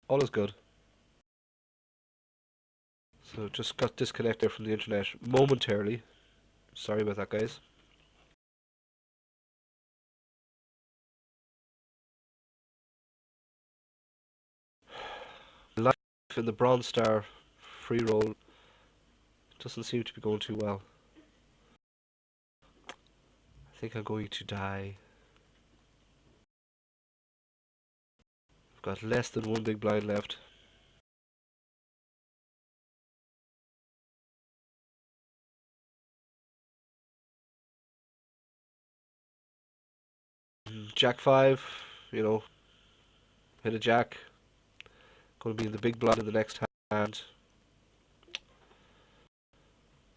All is good. So just got disconnected from the internet momentarily. Sorry about that, guys. Life in the Bronze Star free roll doesn't seem to be going too well. I think I'm going to die. I've got less than one big blind left. Jack 5, you know, hit a jack. Going to be in the big blind in the next hand.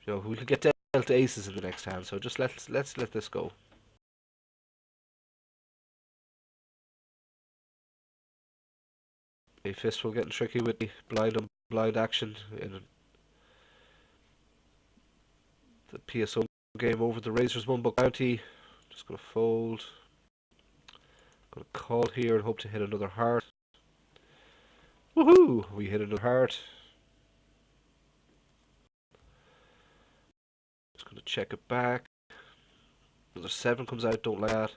You know, we could get dealt aces in the next hand, so just let's let this go. A fistful getting tricky with the blind on blind action in the PSO game over the Razors one book bounty. Just gonna fold. Gonna call here and hope to hit another heart. Woohoo! We hit another heart. Just gonna check it back. Another 7 comes out, don't like that.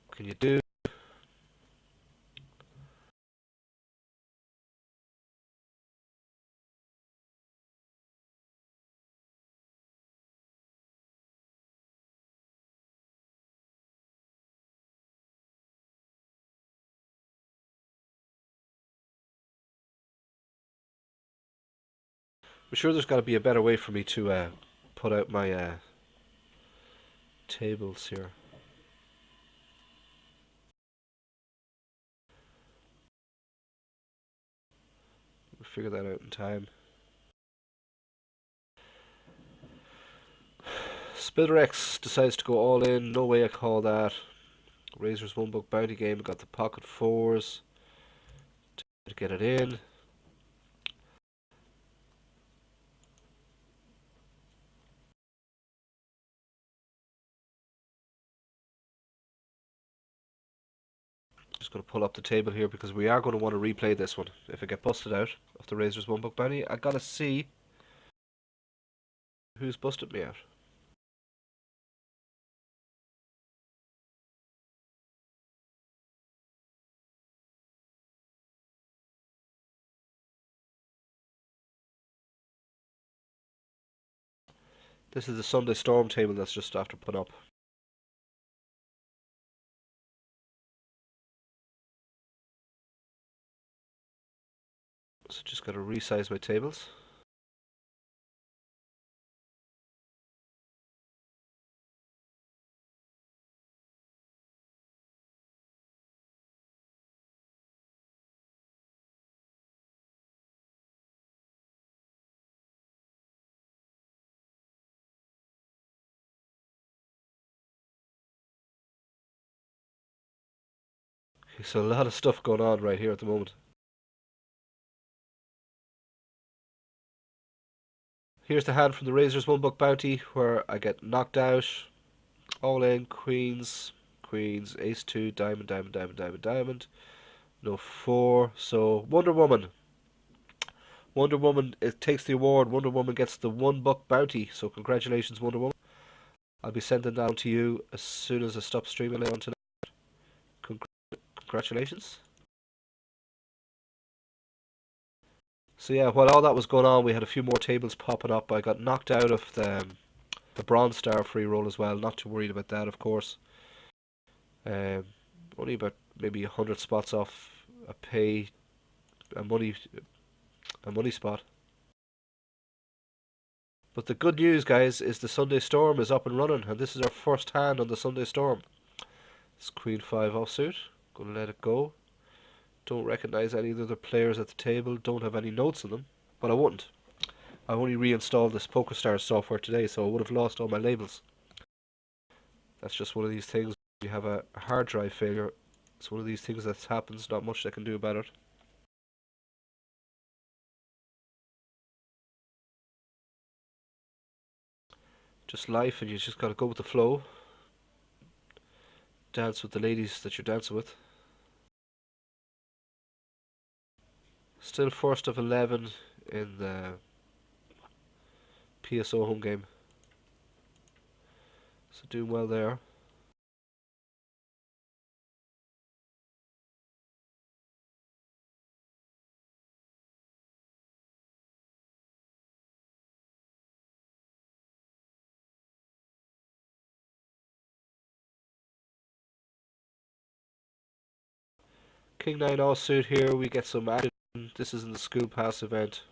What can you do? I'm sure there's got to be a better way for me to put out my tables here. We'll figure that out in time. Spitherex decides to go all in. No way I call that. Razor's one book bounty game. Got the pocket fours to get it in. Just going to pull up the table here because we are going to want to replay this one. If I get busted out of the Razor's one book bounty, I gotta see who's busted me out. This is the Sunday Storm table that's just after put up. So just got to resize my tables. Okay, so a lot of stuff going on right here at the moment. Here's the hand from the Razor's one book bounty where I get knocked out. All in, queens, queens, ace 2, diamond, diamond, diamond, diamond, diamond. No 4. So Wonder Woman. Wonder Woman, it takes the award. Wonder Woman gets the one buck bounty. So congratulations, Wonder Woman. I'll be sending that to you as soon as I stop streaming on tonight. Congratulations. So yeah, while all that was going on, we had a few more tables popping up. I got knocked out of the Bronze Star free roll as well. Not too worried about that, of course. Um, Only about maybe 100 spots off a pay, a money, a money spot. But the good news, guys, is the Sunday Storm is up and running, and this is our first hand on the Sunday Storm. It's Queen 5 offsuit. Gonna let it go. Don't recognize any of the other players at the table. Don't have any notes on them, but I wouldn't. I only reinstalled this PokerStars software today, so I would have lost all my labels. That's just one of these things. You have a hard drive failure. It's one of these things that happens. Not much they can do about it. Just life, and you just gotta go with the flow. Dance with the ladies that you're dancing with. Still first of 11 in the PSO home game. So doing well there. King 9 offsuit here, we get some action. This is in the school pass event.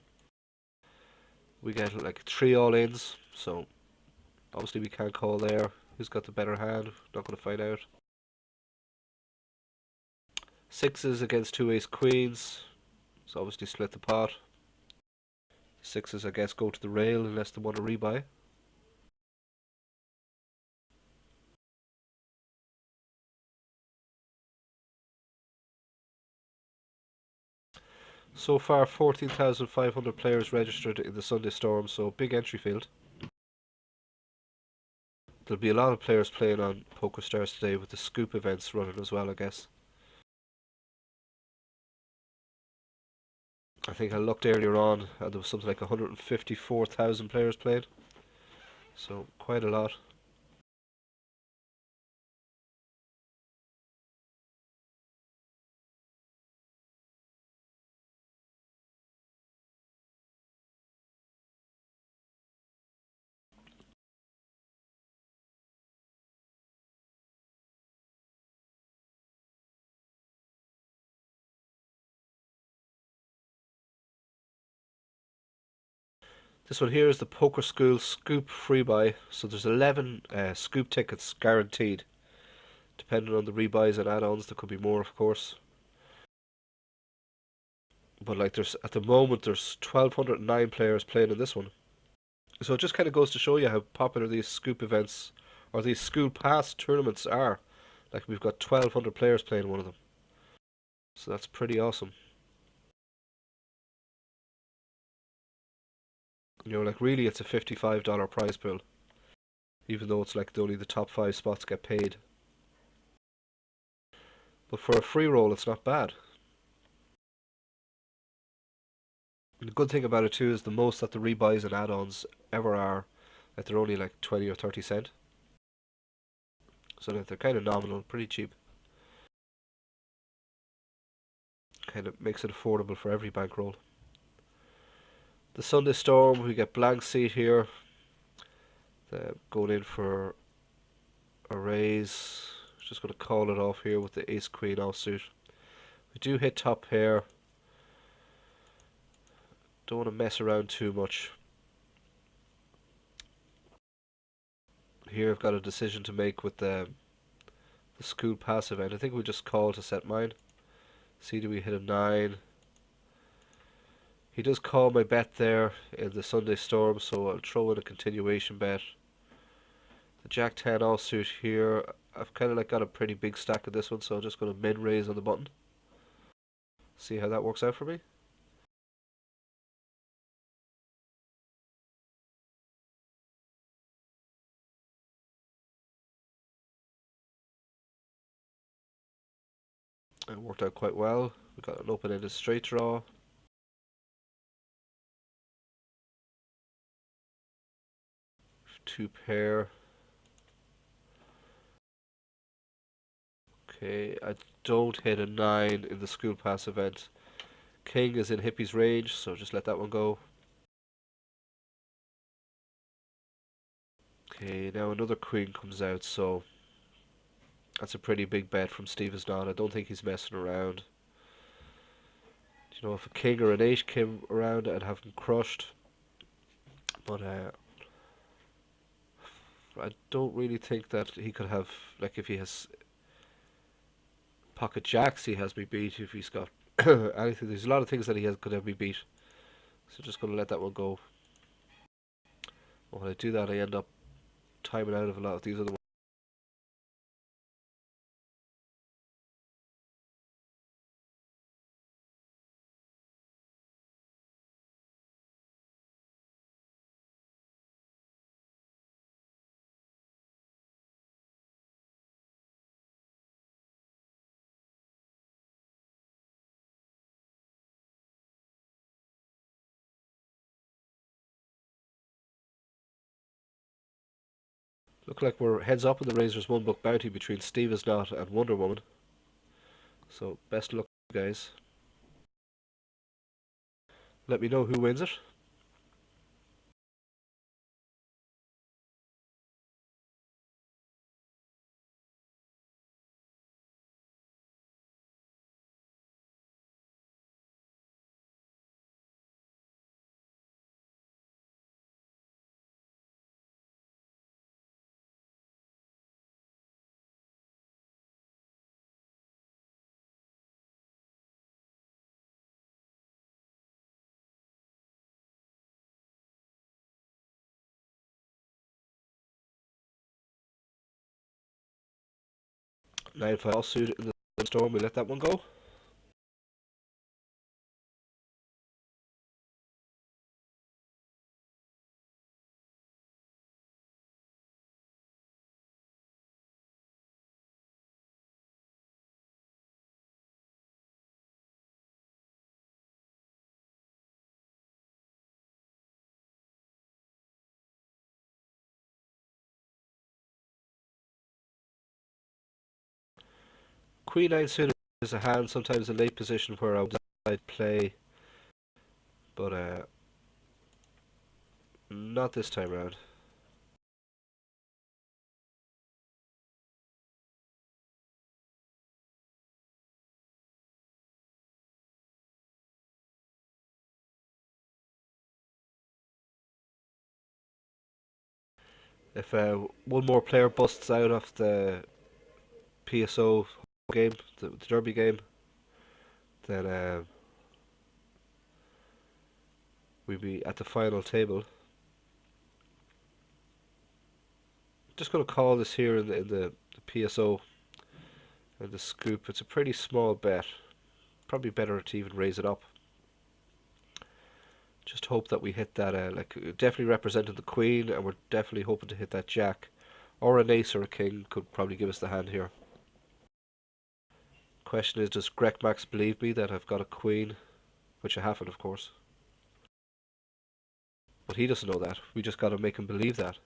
We get like 3 all-ins, so obviously we can't call there. Who's got the better hand? Not going to find out. 6s against 2 ace queens, so obviously split the pot. 6s I guess go to the rail unless they want to rebuy. So far 14,500 players registered in the Sunday Storm, so big entry field. There'll be a lot of players playing on PokerStars today with the scoop events running as well, I guess. I think I looked earlier on and there was something like 154,000 players playing. So quite a lot. This one here is the Poker School Scoop free buy. So there's 11 scoop tickets guaranteed. Depending on the rebuys and add-ons, there could be more, of course. But like there's at the moment there's 1,209 players playing in this one. So it just kind of goes to show you how popular these scoop events or these school pass tournaments are. Like we've got 1,200 players playing one of them. So that's pretty awesome. You know, like really it's a $55 prize pool. Even though it's like only the top 5 spots get paid. But for a free roll it's not bad. And the good thing about it too is the most that the rebuys and add-ons ever are, that they're only like 20 or 30 cent. So that they're kind of nominal, pretty cheap. Kind of makes it affordable for every bankroll. The Sunday Storm, we get blank seat here. Going in for a raise. Just going to call it off here with the ace queen offsuit. We do hit top pair. Don't want to mess around too much. Here I've got a decision to make with the school pass event. I think we just call to set mine. See, do we hit a 9? He does call my bet there in the Sunday Storm, so I'll throw in a continuation bet. The Jack 10 offsuit here. I've kind of like got a pretty big stack of this one, so I'm just going to min raise on the button. See how that works out for me. It worked out quite well. We got an open-ended straight draw. Two pair. Okay, I don't hit a 9 in the school pass event. King is in Hippie's range, so just let that one go. Okay, now another queen comes out, so that's a pretty big bet from Steve Isnot. I don't think he's messing around. You know, if a king or an 8 came around, I'd have him crushed. But I don't really think that he could have, like if he has pocket jacks, he has me beat. If he's got anything, there's a lot of things that could have me beat. So just going to let that one go. When I do that, I end up timing out of a lot of these other ones. Look like we're heads up in the Razor's one book bounty between Steve Is Not and Wonder Woman. So best luck, guys. Let me know who wins it. Nine five suit in the storm. We let that one go. Queen nine suited is a hand, sometimes a late position where I'd play, but not this time round. If one more player busts out of the PSO game, the Derby game, then we'll be at the final table. Just going to call this here in the PSO and the scoop. It's a pretty small bet. Probably better to even raise it up. Just hope that we hit that, definitely represented the queen, and we're definitely hoping to hit that jack. Or an ace or a king could probably give us the hand here. Question is, does Greg Max believe me that I've got a queen? Which I haven't, of course. But he doesn't know that. We just got to make him believe that.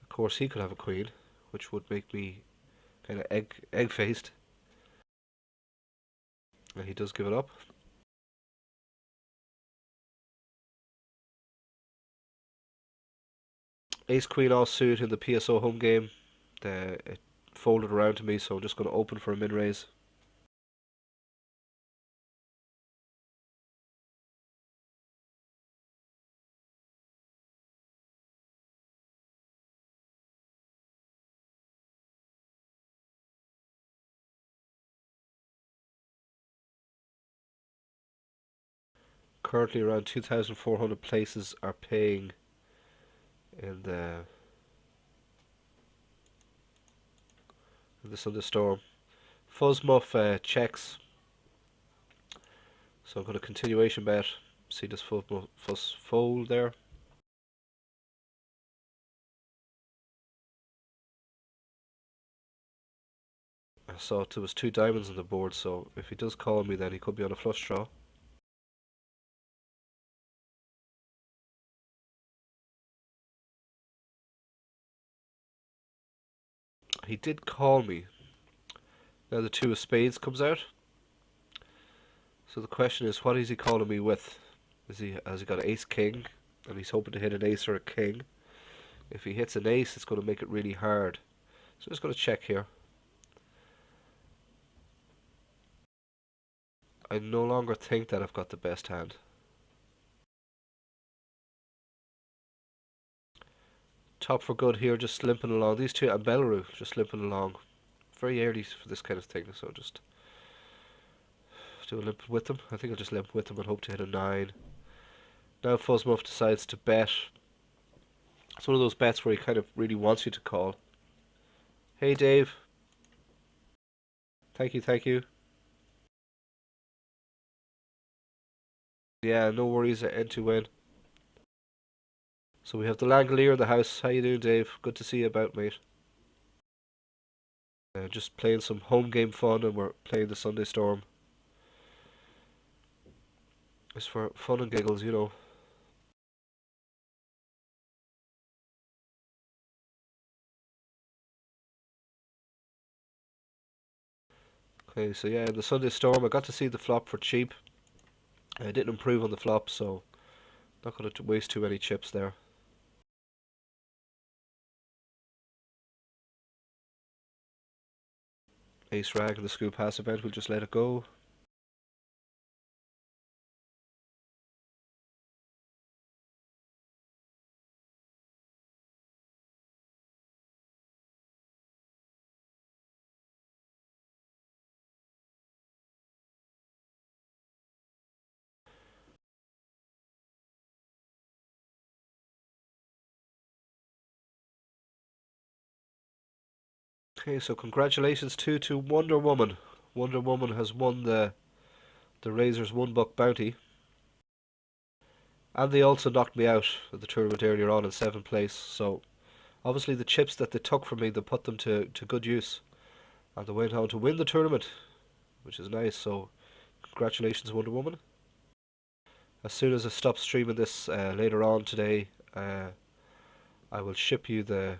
Of course, he could have a queen, which would make me kind of egg-faced. And he does give it up. Ace Queen all suit in the PSO home game. It folded around to me, so I'm just going to open for a min raise. Currently around 2,400 places are paying in the Sunday Storm. Fuzzmuff checks, so I'm going to continuation bet. See this Fuzz fold there. I saw there was two diamonds on the board, so if he does call me, then he could be on a flush draw. He did call me. Now the two of spades comes out. So the question is, what is he calling me with? Has he got an ace king, and he's hoping to hit an ace or a king? If he hits an ace, it's going to make it really hard. So I'm just going to check here. I no longer think that I've got the best hand. Top for good here, just limping along. These two and Belleru just limping along. Very early for this kind of thing, so just do a limp with them. I think I'll just limp with them and hope to hit a 9. Now Fuzzmuff decides to bet. It's one of those bets where he kind of really wants you to call. Hey Dave. Thank you, thank you. Yeah, no worries at end to win. So we have the Langolier in the house. How you doing, Dave? Good to see you about, mate. Just playing some home game fun, and we're playing the Sunday Storm. It's for fun and giggles, you know. Okay, so yeah, in the Sunday Storm, I got to see the flop for cheap. I didn't improve on the flop, so not going to waste too many chips there. Ace rag in the school pass event, we'll just let it go. Okay, so congratulations to Wonder Woman. Wonder Woman has won the Razor's $1 bounty. And they also knocked me out of the tournament earlier on in 7th place, so obviously the chips that they took from me, they put them to good use. And they went on to win the tournament, which is nice, so congratulations Wonder Woman. As soon as I stop streaming this later on today, I will ship you the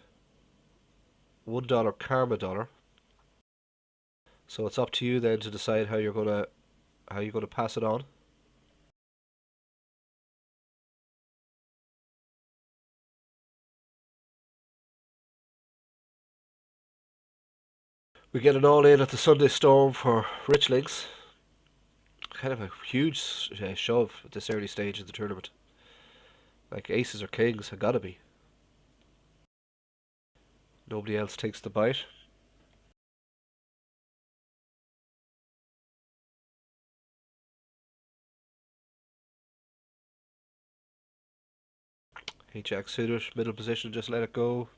$1 Karma dollar. So it's up to you then to decide how you're gonna pass it on. We get an all-in at the Sunday Storm for Rich Links. Kind of a huge shove at this early stage of the tournament. Like aces or kings, have gotta be. Nobody else takes the bite. Hey Jack suited, middle position, just let it go.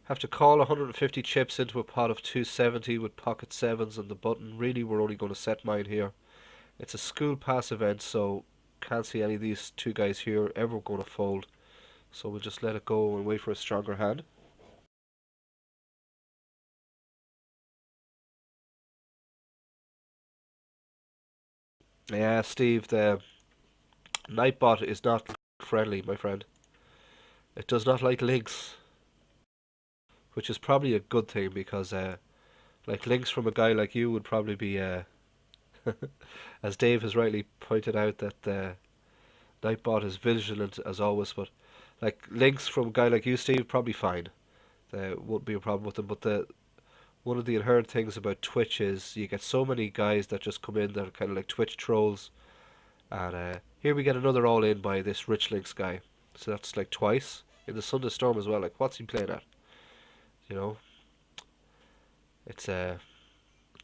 Have to call 150 chips into a pot of 270 with pocket sevens and the button. Really, we're only going to set mine here. It's a school pass event, so can't see any of these two guys here ever going to fold. So we'll just let it go and wait for a stronger hand. Yeah, Steve, the Nightbot is not friendly, my friend. It does not like links, which is probably a good thing because, like, links from a guy like you would probably be, as Dave has rightly pointed out, that Nightbot is vigilant as always, but like links from a guy like you, Steve, probably fine. There won't be a problem with them. But the one of the inherent things about Twitch is you get so many guys that just come in that are kind of like Twitch trolls. And here we get another all in by this Rich Links guy. So that's like twice in the Sunday Storm as well. Like, what's he playing at? You know, it's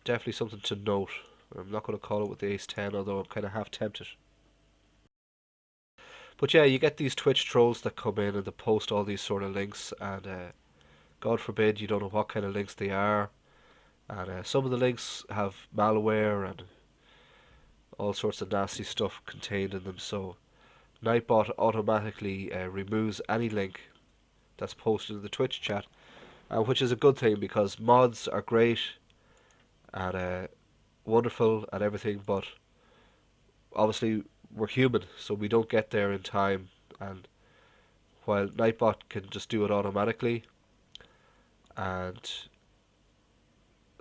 definitely something to note. I'm not going to call it with the Ace 10, although I'm kind of half tempted. But yeah, you get these Twitch trolls that come in and they post all these sort of links, and God forbid you don't know what kind of links they are. And some of the links have malware and all sorts of nasty stuff contained in them. So Nightbot automatically removes any link that's posted in the Twitch chat, which is a good thing because mods are great and wonderful and everything, but obviously we're human, so we don't get there in time. And while Nightbot can just do it automatically and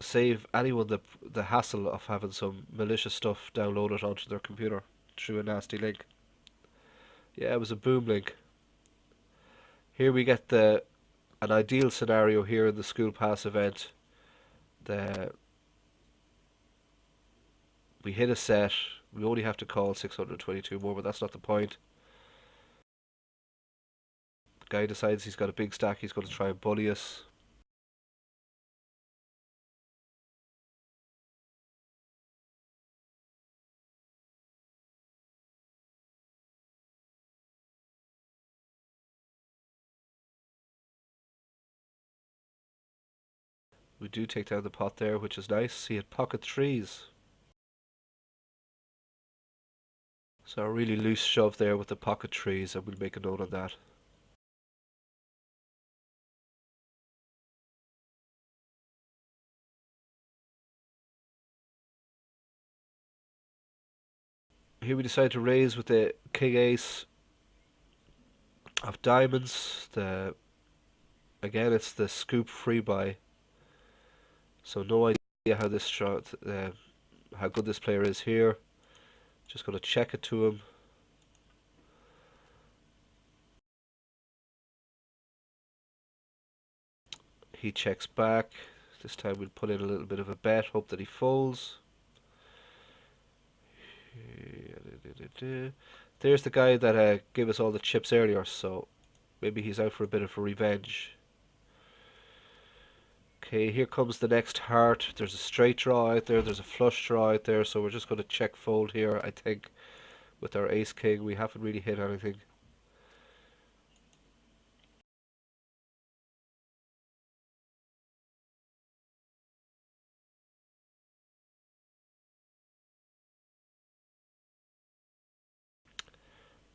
save anyone the hassle of having some malicious stuff downloaded onto their computer through a nasty link. Yeah, it was a boom link. Here we get the an ideal scenario here in the school pass event. The we hit a set. We only have to call 622 more, but that's not the point. The guy decides he's got a big stack. He's going to try and bully us. We do take down the pot there, which is nice. He had pocket threes. So a really loose shove there with the pocket threes, and we'll make a note on that. Here we decide to raise with the king ace. Of diamonds, the again it's the scoop free buy. So no idea how this how good this player is here. Just gonna check it to him. He checks back. This time we'll put in a little bit of a bet, hope that he folds. There's the guy that gave us all the chips earlier, so maybe he's out for a bit of a revenge. Okay, here comes the next heart. There's a straight draw out there, there's a flush draw out there, so we're just going to check fold here, I think, with our ace king. We haven't really hit anything.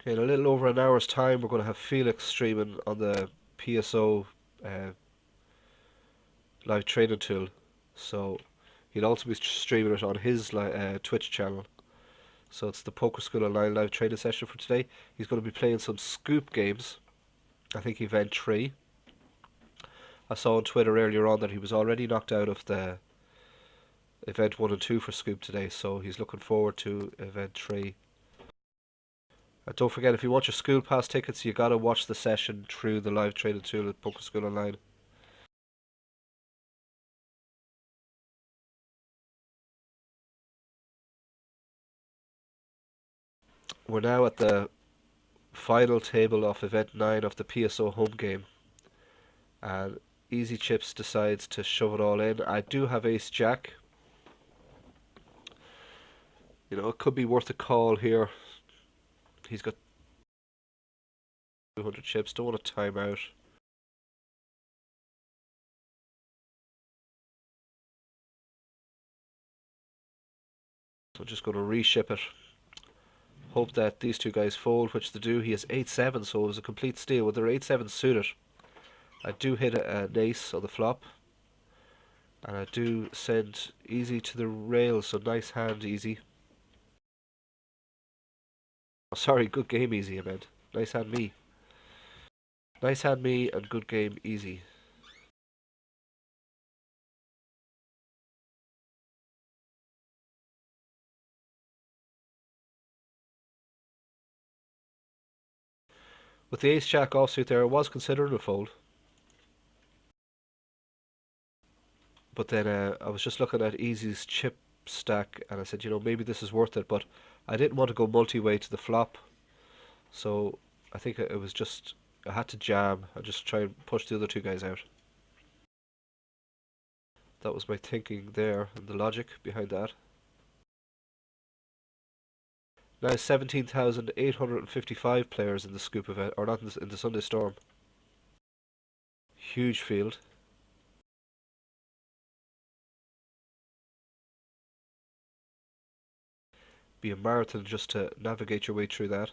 Okay, in a little over an hour's time, we're going to have Felix streaming on the PSO uh, live trading tool. So he'll also be streaming it on his Twitch channel. So it's the Poker School Online live trading session for today. He's going to be playing some scoop games. I think event 3. I saw on Twitter earlier on that he was already knocked out of the event 1 and 2 for scoop today, so he's looking forward to event 3. Don't forget, if you want your school pass tickets, you gotta watch the session through the live trading tool at Poker School Online. We're now at the final table of event 9 of the PSO home game, and Easy Chips decides to shove it all in. I do have ace jack. You know, it could be worth a call here. He's got 200 chips, don't want to time out. So I'm just going to reship it. Hope that these two guys fold, which they do. He has 8-7, so it was a complete steal. With their 8-7 suited, I do hit an ace on the flop. And I do send Easy to the rails, so nice hand, Easy. Oh, sorry, good game, Easy, I meant. Nice hand, me. Nice hand, me, and good game, Easy. With the ace-jack offsuit there, I was considering a fold. But then I was just looking at Easy's chip stack, and I said, you know, maybe this is worth it, but I didn't want to go multi-way to the flop. So I think it was just, I had to jam and just try and push the other two guys out. That was my thinking there, and the logic behind that. Now 17,855 players in the scoop event, or not in the Sunday Storm. Huge field. Be a marathon just to navigate your way through that.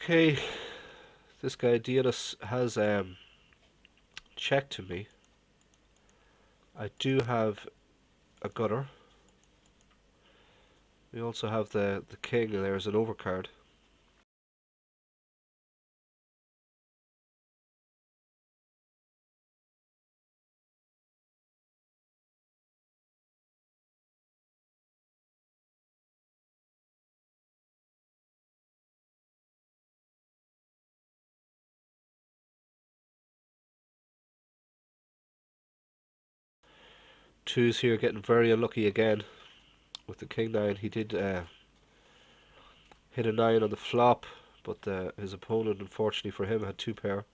Okay, this guy Dianis has checked to me. I do have a gutter. We also have the king, and there's an overcard. Twos here getting very unlucky again with the king nine. He did hit a 9 on the flop, but his opponent, unfortunately for him, had two pair.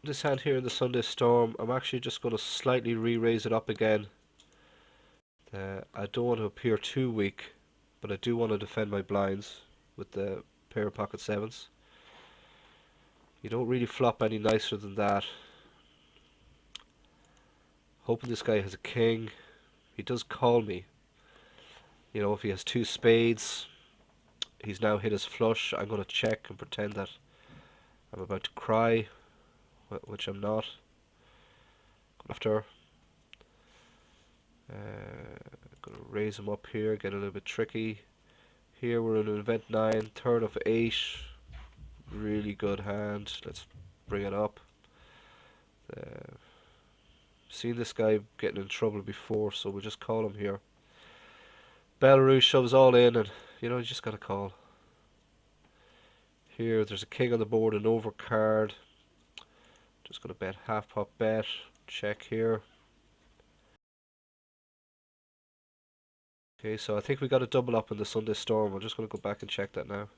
this hand here in the Sunday Storm, I'm actually just going to slightly re-raise it up again. I don't want to appear too weak, but I do want to defend my blinds with the pair of pocket sevens. You don't really flop any nicer than that. Hoping this guy has a king. He does call me. You know, if he has two spades, he's now hit his flush. I'm going to check and pretend that I'm about to cry, which I'm not. After, going to raise him up here, get a little bit tricky. Here we're in event 9, third of 8. Really good hand. Let's bring it up. Seen this guy getting in trouble before, so we'll just call him here. Belarus shoves all in, and you know, you just gotta call. Here, there's a king on the board, an overcard. Just gonna bet half pot bet. Check here. Okay, so I think we got a double up in the Sunday Storm. I'm just gonna go back and check that now.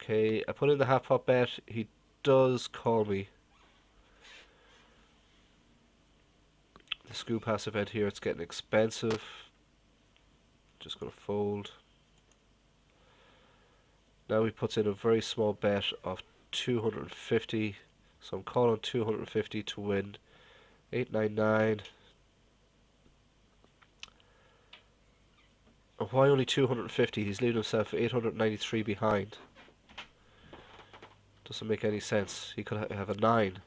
Okay, I put in the half pot bet. He does call me. The scoop pass event here, it's getting expensive. Just gonna fold. Now he puts in a very small bet of 250. So I'm calling 250 to win. 899. And why only 250? He's leaving himself 893 behind. Doesn't make any sense. He could have a 9.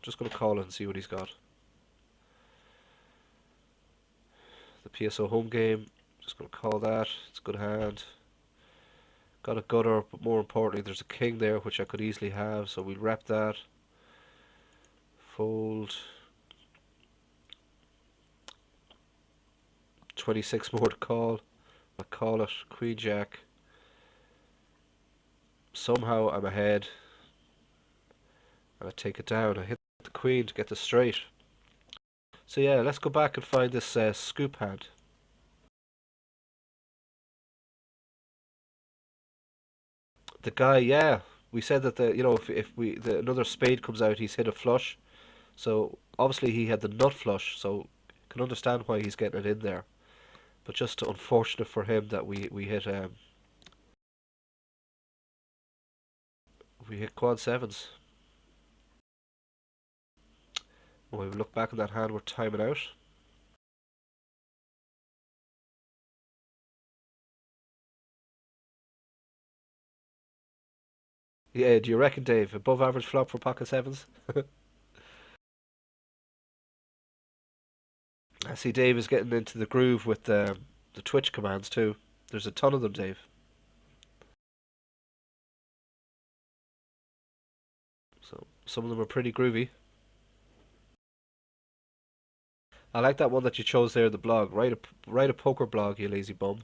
Just gonna call it and see what he's got. The PSO home game. Just gonna call that. It's a good hand. Got a gutter, but more importantly, there's a king there which I could easily have, so we'll rep that. Fold. 26 more to call. I'll call it. Queen Jack. Somehow I'm ahead. And I take it down. I hit the queen to get the straight. So yeah, let's go back and find this scoop hand. The guy, yeah, we said that if another spade comes out, he's hit a flush. So obviously he had the nut flush, so can understand why he's getting it in there. But just unfortunate for him that we hit quad sevens. When we look back on that hand, we're timing out. Yeah, do you reckon, Dave? Above average flop for pocket sevens? I see Dave is getting into the groove with the Twitch commands too. There's a ton of them, Dave. So some of them are pretty groovy. I like that one that you chose there, the blog. Write a poker blog, you lazy bum.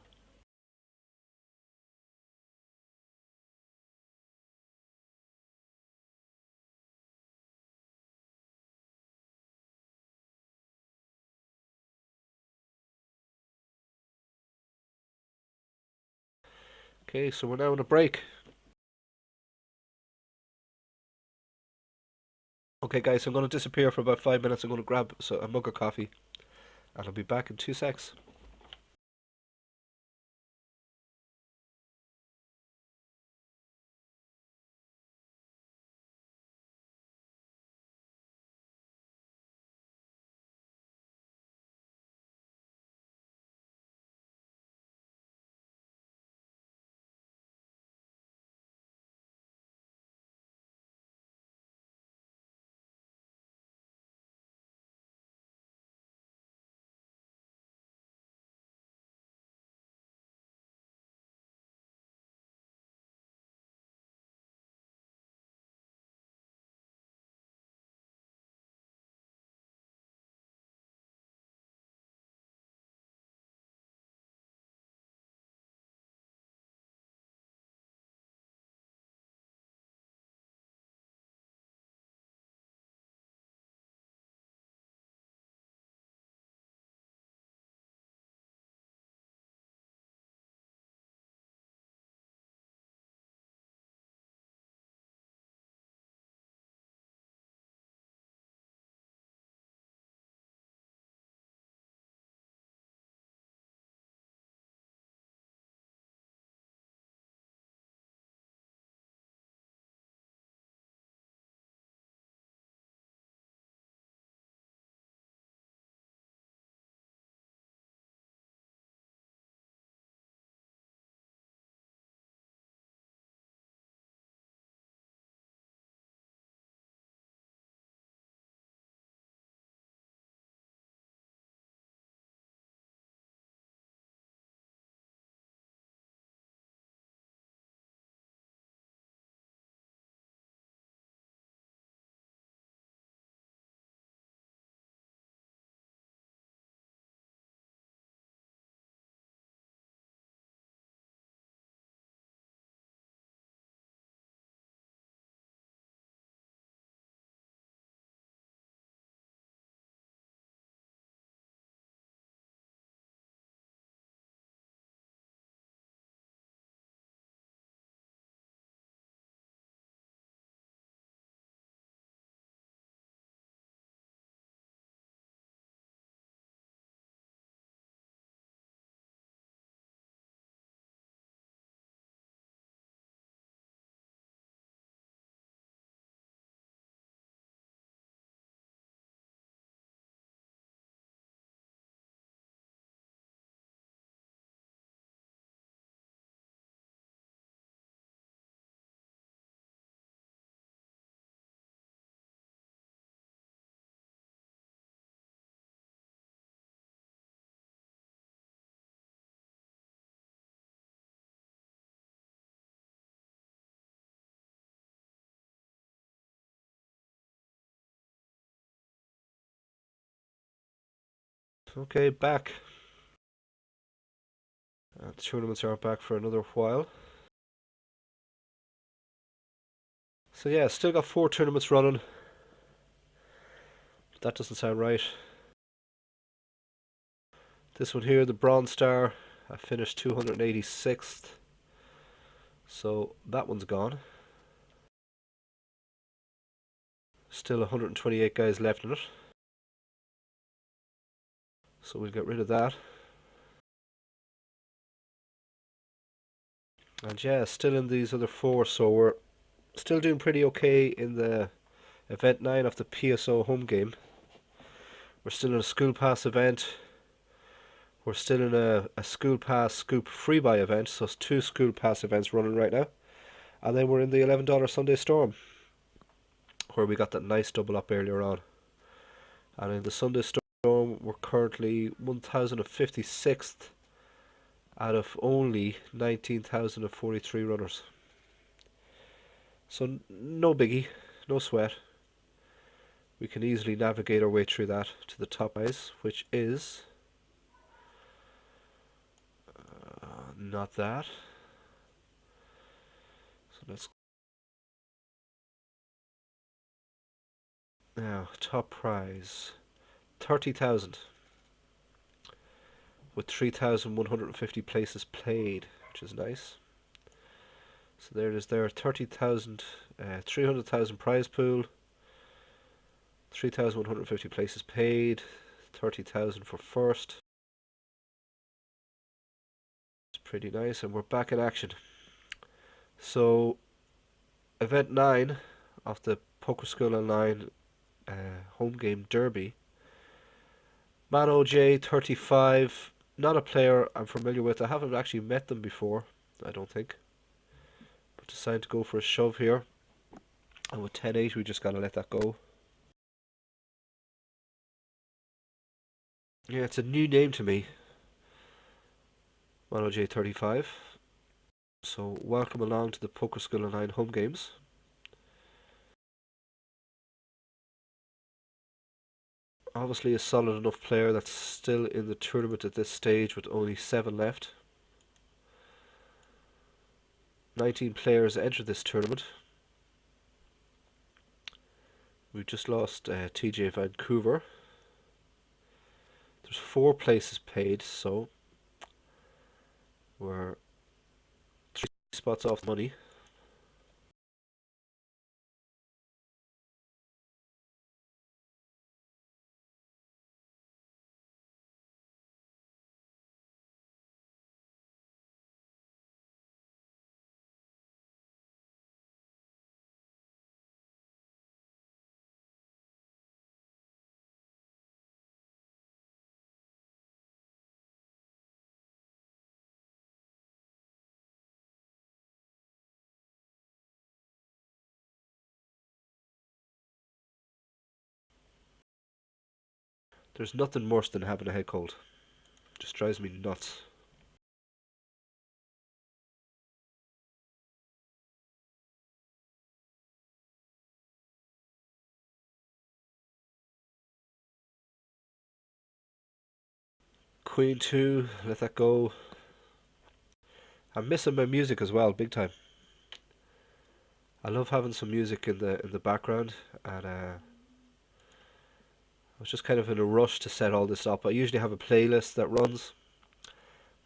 Okay, so we're now on a break. Okay, guys, so I'm going to disappear for about 5 minutes. I'm going to grab a mug of coffee, and I'll be back in 2 secs. Okay, back. The tournaments aren't back for another while. So yeah, still got 4 tournaments running. That doesn't sound right. This one here, the Bronze Star, I finished 286th. So that one's gone. Still 128 guys left in it. So we'll get rid of that. And yeah, still in these other 4, so we're still doing pretty okay in the event 9 of the PSO home game. We're still in a school pass event. We're still in a school pass scoop free buy event, so it's 2 school pass events running right now. And then we're in the $11 Sunday Storm, where we got that nice double up earlier on. And in the Sunday Storm, we're currently 1056th out of only 19,043 runners. So no biggie, no sweat. We can easily navigate our way through that to the top prize, which is not that. So let's now top prize 30,000 with 3,150 places played, which is nice. So there it is there, 30,000, 300,000 prize pool, 3,150 places paid, 30,000 for first. It's pretty nice, and we're back in action. So, event 9 of the Poker School Online home game derby. Man OJ 35, not a player I'm familiar with. I haven't actually met them before, I don't think. But decided to go for a shove here. And with 10-8, we just gotta let that go. Yeah, it's a new name to me. Man OJ 35. So, welcome along to the Poker School Online home games. Obviously a solid enough player that's still in the tournament at this stage with only 7 left. 19 players entered this tournament. We've just lost TJ Vancouver. There's 4 places paid, so we're 3 spots off money. There's nothing worse than having a head cold. Just drives me nuts. Queen 2, let that go. I'm missing my music as well, big time. I love having some music in the background, and I was just kind of in a rush to set all this up. I usually have a playlist that runs,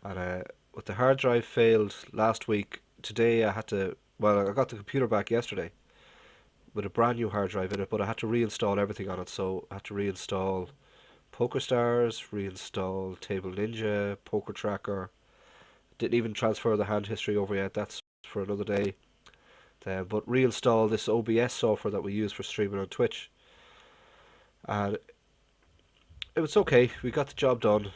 and with the hard drive failed last week, today I had to. Well, I got the computer back yesterday with a brand new hard drive in it, but I had to reinstall everything on it. So I had to reinstall PokerStars, reinstall Table Ninja, Poker Tracker. Didn't even transfer the hand history over yet. That's for another day. But reinstall this OBS software that we use for streaming on Twitch, and it was okay. We got the job done.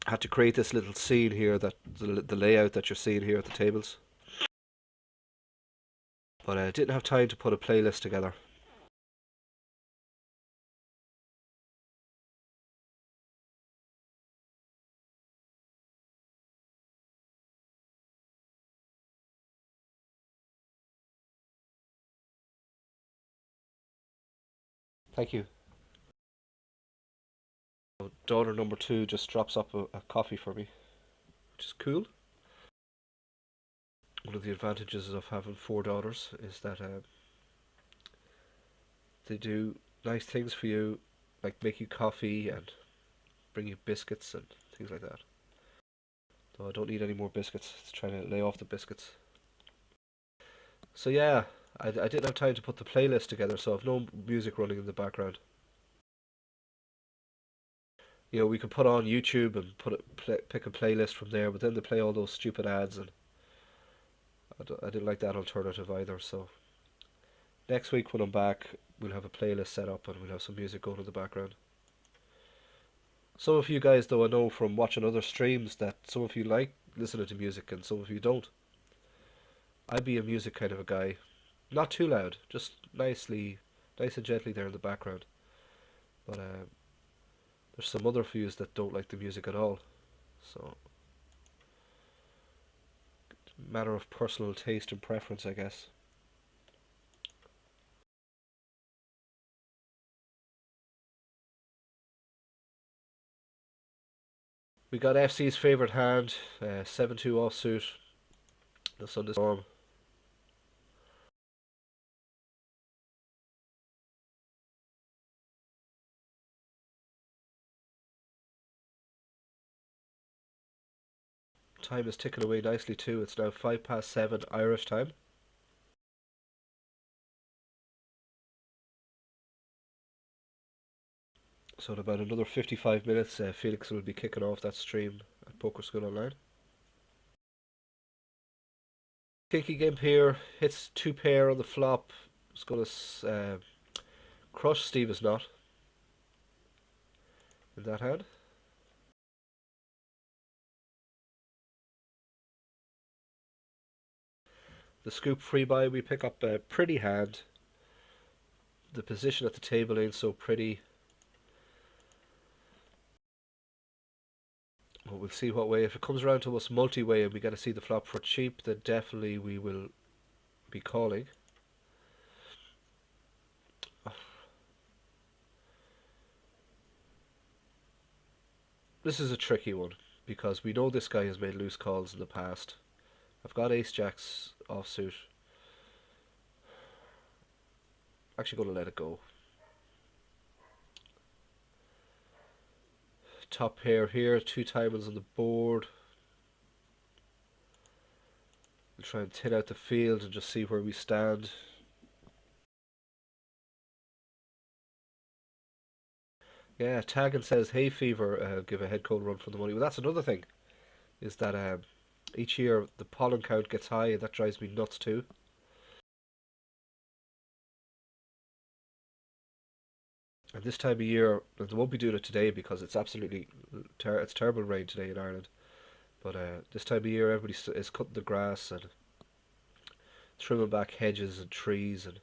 I had to create this little scene here, that the layout that you're seeing here at the tables, but I didn't have time to put a playlist together. Thank you. Daughter number two just drops up a coffee for me, which is cool. One of the advantages of having four daughters is that they do nice things for you, like make you coffee and bring you biscuits and things like that. Though I don't need any more biscuits. It's trying to lay off the biscuits. So yeah, I didn't have time to put the playlist together, so I've no music running in the background. We could put on YouTube and pick a playlist from there, but then they play all those stupid ads, and I didn't like that alternative either. So next week when I'm back, we'll have a playlist set up and we'll have some music going in the background. Some of you guys, though, I know from watching other streams that some of you like listening to music and some of you don't. I'd be a music kind of a guy. Not too loud, just nice and gently there in the background. But there's some other views that don't like the music at all. So, matter of personal taste and preference, I guess. We got FC's favourite hand, 7-2 offsuit, the Sunday Storm. Time is ticking away nicely too. It's now 7:05 Irish time. So in about another 55 minutes, Felix will be kicking off that stream at Poker School Online. Kinky Gimp here, hits 2 pair on the flop. It's going to crush Steve is not in that hand. The scoop free buy, we pick up a pretty hand. The position at the table ain't so pretty. But we'll see what way. If it comes around to us multi-way and we get to see the flop for cheap, then definitely we will be calling. This is a tricky one because we know this guy has made loose calls in the past. I've got ace jacks offsuit. Actually going to let it go. Top pair here, 2 diamonds on the board. We'll try and tin out the field and just see where we stand. Yeah, Taggin says, "Hey Fever, give a head code run for the money." Well, that's another thing, is that each year the pollen count gets high, and that drives me nuts too. And this time of year, they won't be doing it today because it's absolutely it's terrible rain today in Ireland. But this time of year, everybody is cutting the grass and trimming back hedges and trees, and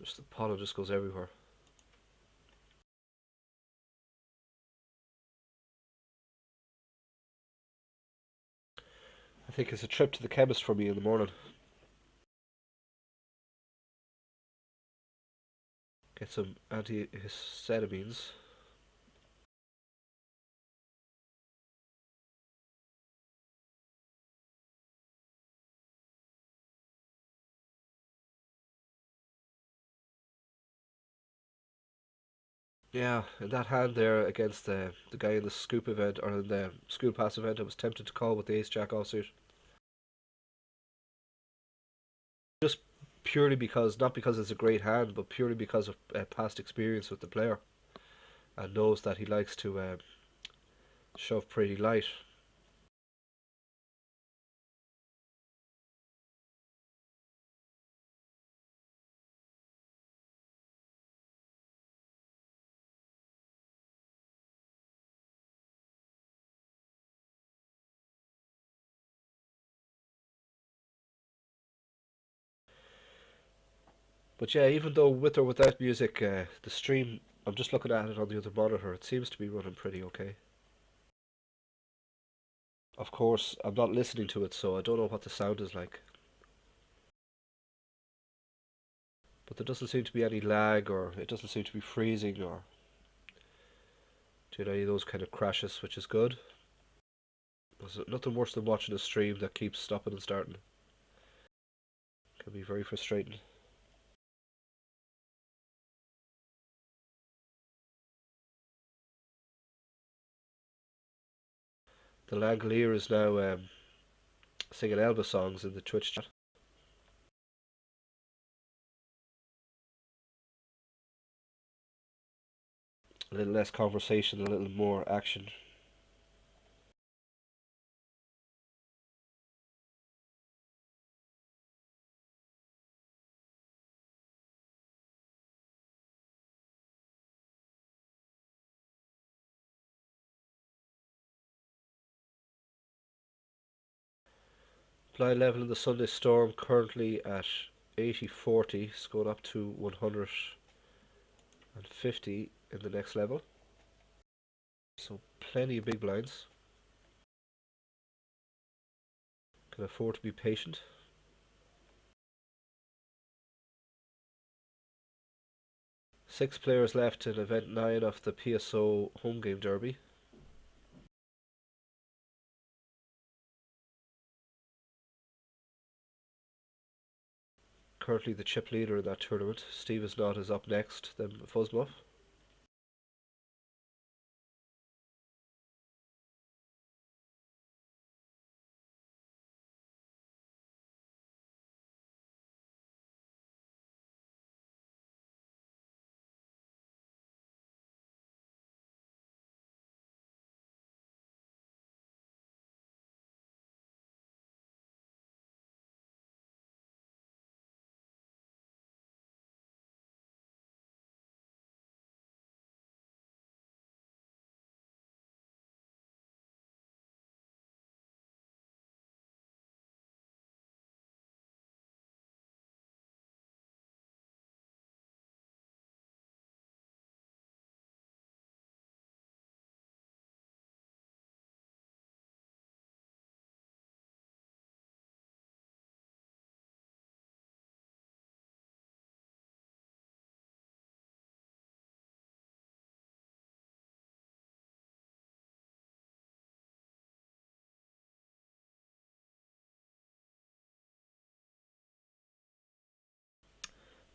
just the pollen just goes everywhere. I think it's a trip to the chemist for me in the morning. Get some antihistamines. Yeah, in that hand there against the guy in the scoop event or in the school pass event, I was tempted to call with the ace jack offsuit. Just purely because, not because it's a great hand, but purely because of past experience with the player, and knows that he likes to shove pretty light. But yeah, even though with or without music, the stream, I'm just looking at it on the other monitor, it seems to be running pretty okay. Of course, I'm not listening to it, so I don't know what the sound is like. But there doesn't seem to be any lag, or it doesn't seem to be freezing, or doing any of those kind of crashes, which is good. There's nothing worse than watching a stream that keeps stopping and starting. Can be very frustrating. The Langolier is now singing Elvis songs in the Twitch chat. A little less conversation, a little more action. Blind level in the Sunday Storm currently at 80-40. It's going up to 150 in the next level. So plenty of big blinds. Can afford to be patient. Six players left in event 9 of the PSO home game derby. Currently the chip leader in that tournament. Steve is not is up next, then Fuzzmuff.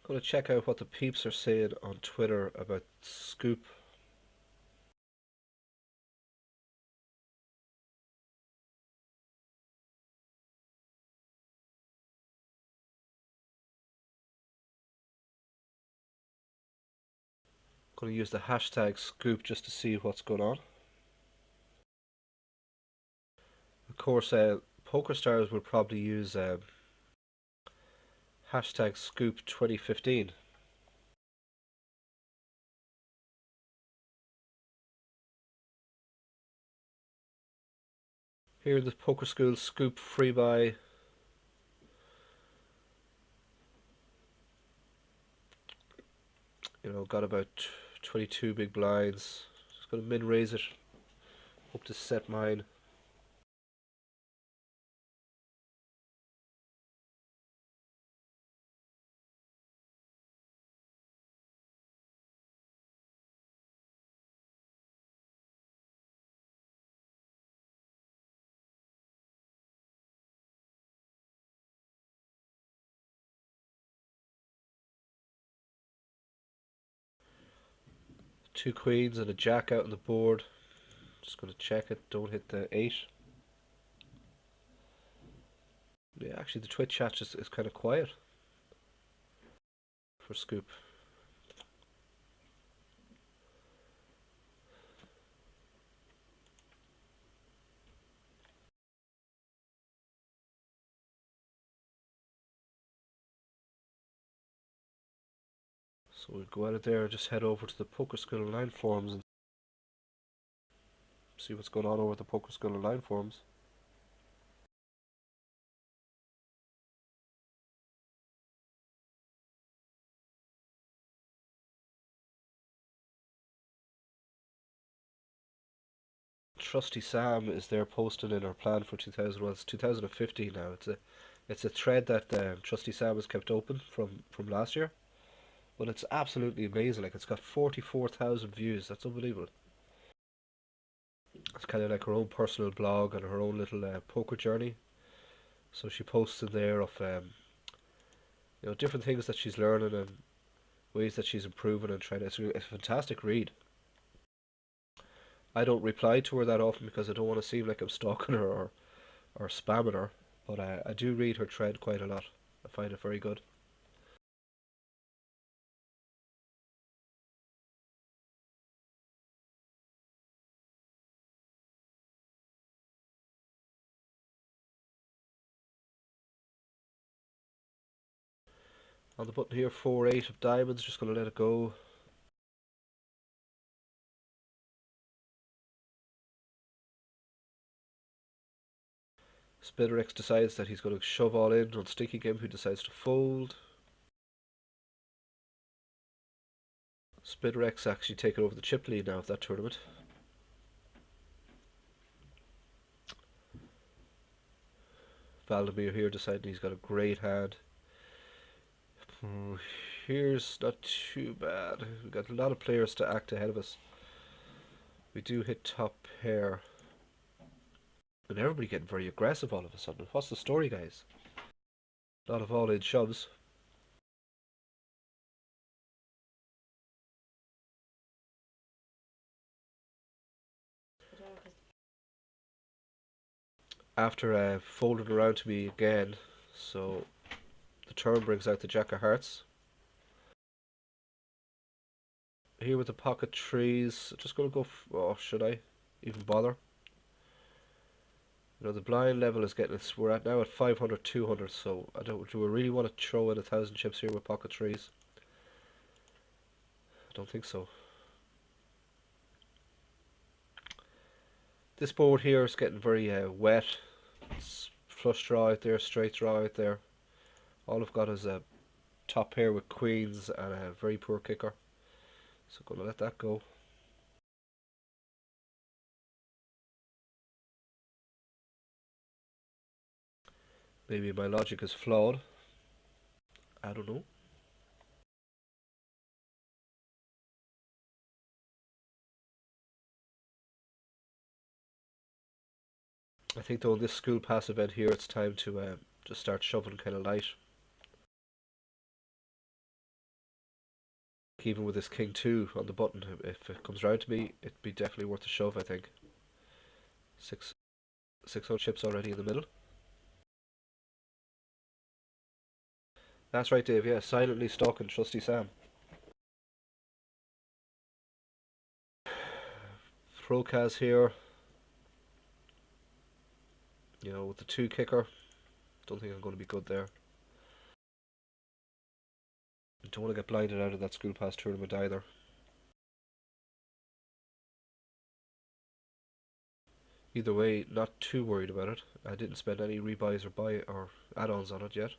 Gonna check out what the peeps are saying on Twitter about Scoop. Gonna use the hashtag Scoop just to see what's going on. Of course, PokerStars will probably use hashtag Scoop 2015. Here in the Poker School Scoop free buy. You know, got about 22 big blinds. Just gonna min raise it. Hope to set mine. Two queens and a jack out on the board. Just gonna check it. Don't hit the 8. Yeah, actually the Twitch chat just is kind of quiet for Scoop. So we'll go out of there and just head over to the Poker School Online forums and see what's going on over at the Poker School Online forums. Trusty Sam is there posting in our plan for 2000. Well, it's 2015 now. It's a thread that Trusty Sam has kept open from last year, but it's absolutely amazing. Like, it's got 44,000 views. That's unbelievable. It's kind of like her own personal blog and her own little poker journey. So she posts in there of different things that she's learning and ways that she's improving and trying. It's a fantastic read. I don't reply to her that often because I don't want to seem like I'm stalking her or spamming her, but I do read her thread quite a lot. I find it very good. On the button here, 4-8 of diamonds, just going to let it go. Spiderex decides that he's going to shove all in on Stinky Gimp, who decides to fold. Spiderex actually taking over the chip lead now of that tournament. Valdemir here deciding he's got a great hand. Here's not too bad. We've got a lot of players to act ahead of us. We do hit top pair. And everybody getting very aggressive all of a sudden. What's the story, guys? A lot of all-in shoves. After folding around to me again, so the turn brings out the Jack of Hearts. Here with the pocket trees, just going to go. Oh, should I even bother? You know, the blind level is getting us. We're at now at 500, 200. So I don't. Do we really want to throw in 1,000 chips here with pocket trees? I don't think so. This board here is getting very wet. It's flush draw out there, straight draw out there. All I've got is a top pair with queens and a very poor kicker. So I'm going to let that go. Maybe my logic is flawed. I don't know. I think though in this school pass event here, it's time to just start shoving kind of light. Even with this king 2 on the button, if it comes round to me, it'd be definitely worth a shove, I think. 6 chips already in the middle. That's right, Dave, yeah, silently stalking Trusty Sam. Procaz here. You know, with the 2 kicker. Don't think I'm going to be good there. I don't want to get blinded out of that school pass tournament either. Either way, not too worried about it. I didn't spend any rebuys or buy or add-ons on it yet.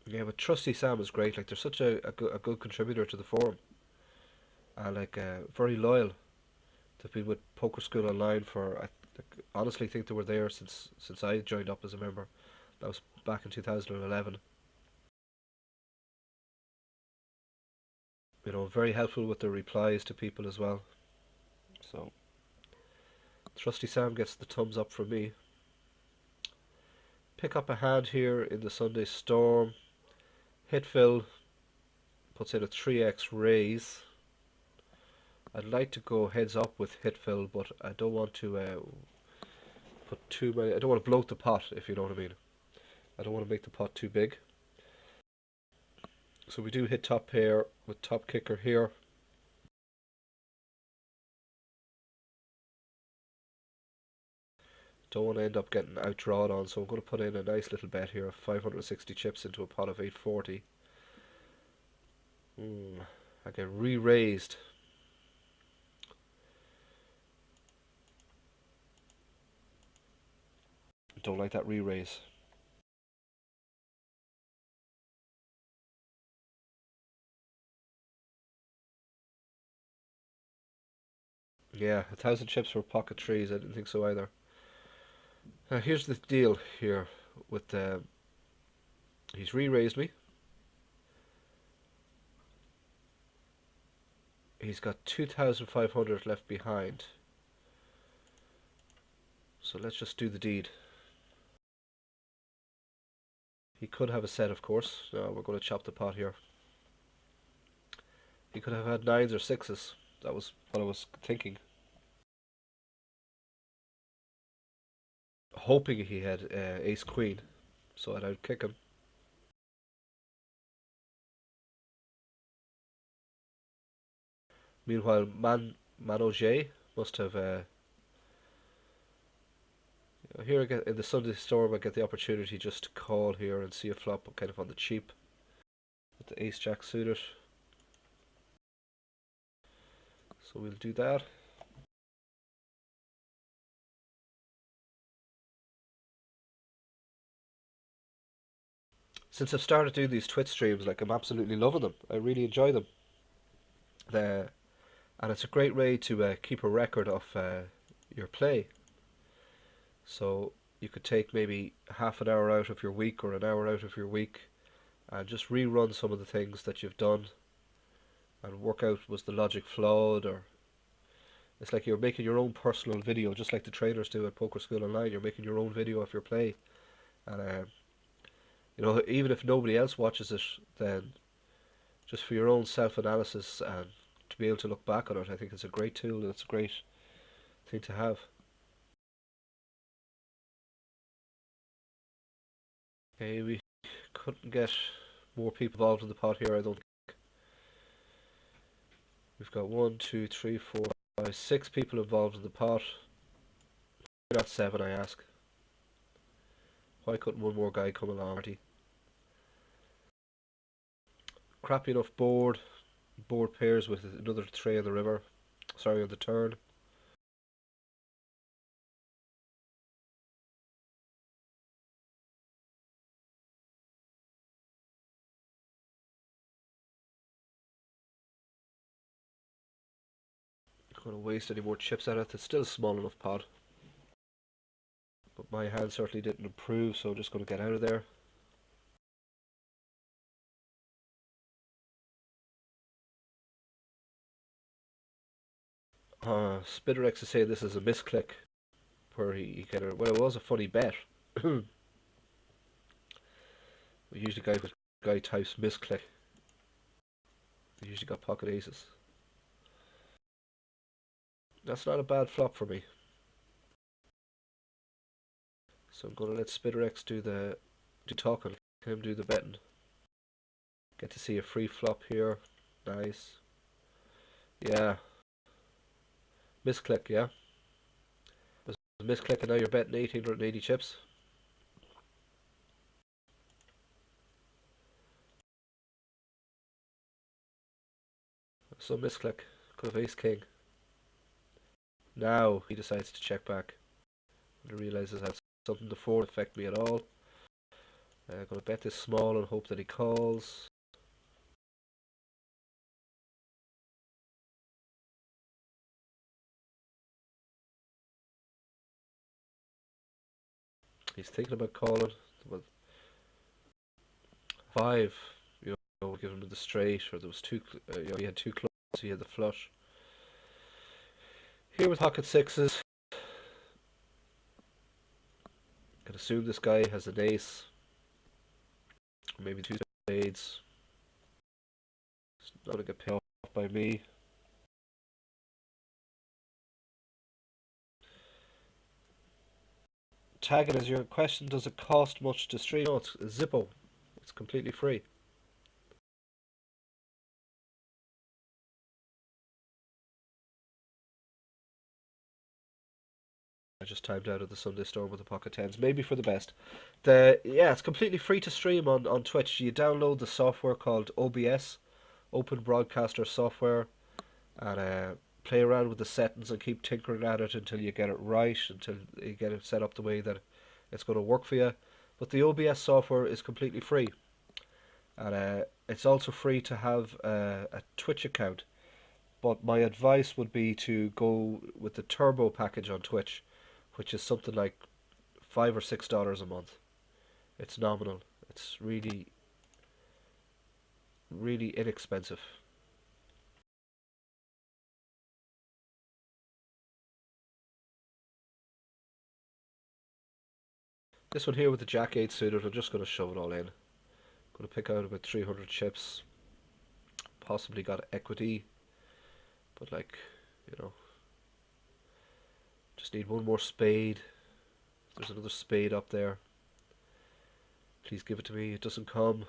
Yeah, but Trusty Sam is great. Like, they're such a good contributor to the forum, and like very loyal. They've been with Poker School Online for. I honestly think they were there since I joined up as a member. That was back in 2011. You know, very helpful with their replies to people as well. So, Trusty Sam gets the thumbs up from me. Pick up a hand here in the Sunday Storm. Hitfill puts in a 3x raise. I'd like to go heads up with Hitfill, but I don't want to put too many. I don't want to bloat the pot, if you know what I mean. I don't want to make the pot too big. So we do hit top pair with top kicker here. Don't want to end up getting outdrawn on, so I'm going to put in a nice little bet here of 560 chips into a pot of 840. I get re-raised. Don't like that re-raise. Yeah, 1,000 chips for pocket trees. I didn't think so either. Now here's the deal here with He's re-raised me. He's got 2,500 left behind. So let's just do the deed. He could have a set, of course. No, we're going to chop the pot here. He could have had 9s or 6s. That was what I was thinking. Hoping he had ace queen, so I'd outkick him. Meanwhile, Mano J must have. Here again in the Sunday Storm, I get the opportunity just to call here and see a flop kind of on the cheap with the ace jack suited. So we'll do that. Since I've started doing these Twitch streams, like I'm absolutely loving them. I really enjoy them. And it's a great way to keep a record of your play. So you could take maybe half an hour out of your week or an hour out of your week and just rerun some of the things that you've done and work out, was the logic flawed, or it's like you're making your own personal video, just like the trainers do at Poker School Online. You're making your own video of your play, and you know, even if nobody else watches it, then just for your own self-analysis and to be able to look back on it, I think it's a great tool and it's a great thing to have. Okay, we couldn't get more people involved in the pot here, I don't think. We've got 1, 2, 3, 4, 5, 6 people involved in the pot. Why not 7, I ask? Why couldn't one more guy come along? Crappy enough board. Board pairs with another tray on the river. Sorry, on the turn. Not going to waste any more chips at it. It's still a small enough pot. But my hand certainly didn't improve, so I'm just going to get out of there. Spiderex is saying this is a misclick, where he kind of, well, it was a funny bet. Usually guy types misclick. He usually got pocket aces. That's not a bad flop for me. So I'm going to let Spiderex do talking, him do the betting. Get to see a free flop here. Nice. Yeah. Misclick, yeah. Was a misclick and now you're betting 1880 chips. So misclick. Could have ace king. Now he decides to check back. And he realizes that's something to forward affect me at all. I'm going to bet this small and hope that he calls. He's thinking about calling. Well, 5, you know, give him the straight, or there was two. You know, he had 2 clubs, so he had the flush. Here with pocket 6s, can assume this guy has an ace, or maybe 2 spades. It's not going to get paid off by me. Tag it as your question. Does it cost much to stream? No, it's Zippo. It's completely free. I just timed out of the Sunday Storm with the pocket 10s. Maybe for the best. Yeah, it's completely free to stream on Twitch. You download the software called OBS, Open Broadcaster Software, and play around with the settings and keep tinkering at it until you get it right, until you get it set up the way that it's going to work for you. But the OBS software is completely free, and it's also free to have a Twitch account. But my advice would be to go with the Turbo package on Twitch, which is something like $5 or $6 a month. It's nominal. It's really, really inexpensive. This one here with the Jack 8 suited, I'm just going to shove it all in. Going to pick out about 300 chips. Possibly got equity, but like, you know, just need one more spade. There's another spade up there. Please give it to me. It doesn't come.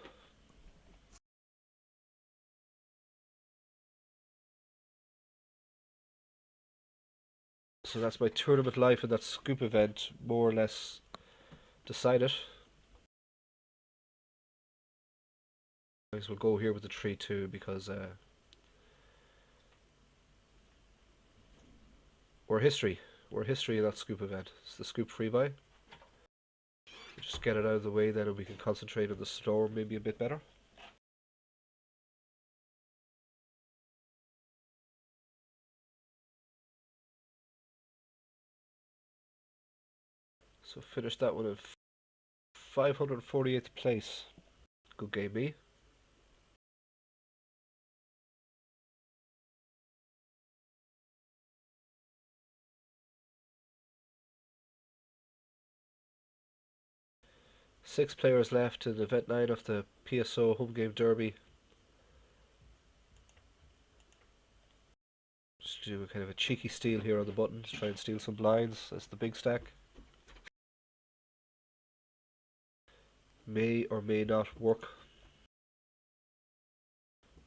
So that's my tournament life and that scoop event more or less decided. Guys, we'll go here with the 3-2 because we're history. We're history in that scoop event. It's the scoop free buy. Just get it out of the way then and we can concentrate on the storm maybe a bit better. So finish that one in 548th place. Good game, me. Six players left in event 9 of the PSO Home Game Derby. Just do a kind of a cheeky steal here on the buttons, try and steal some blinds. That's the big stack. May or may not work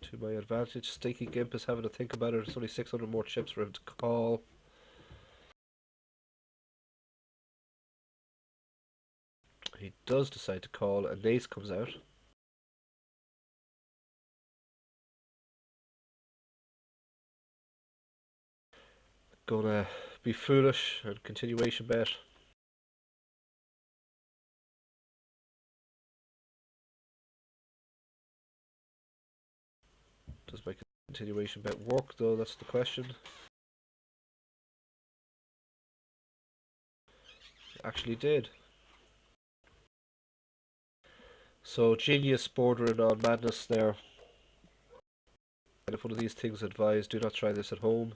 to my advantage. Stinky Gimp is having to think about it. There's only 600 more chips for him to call. He does decide to call, and Ace comes out. Gonna be foolish and continuation bet. Does my continuation bet work though? That's the question. It actually did. So genius bordering on madness there. And if one of these things advised, do not try this at home.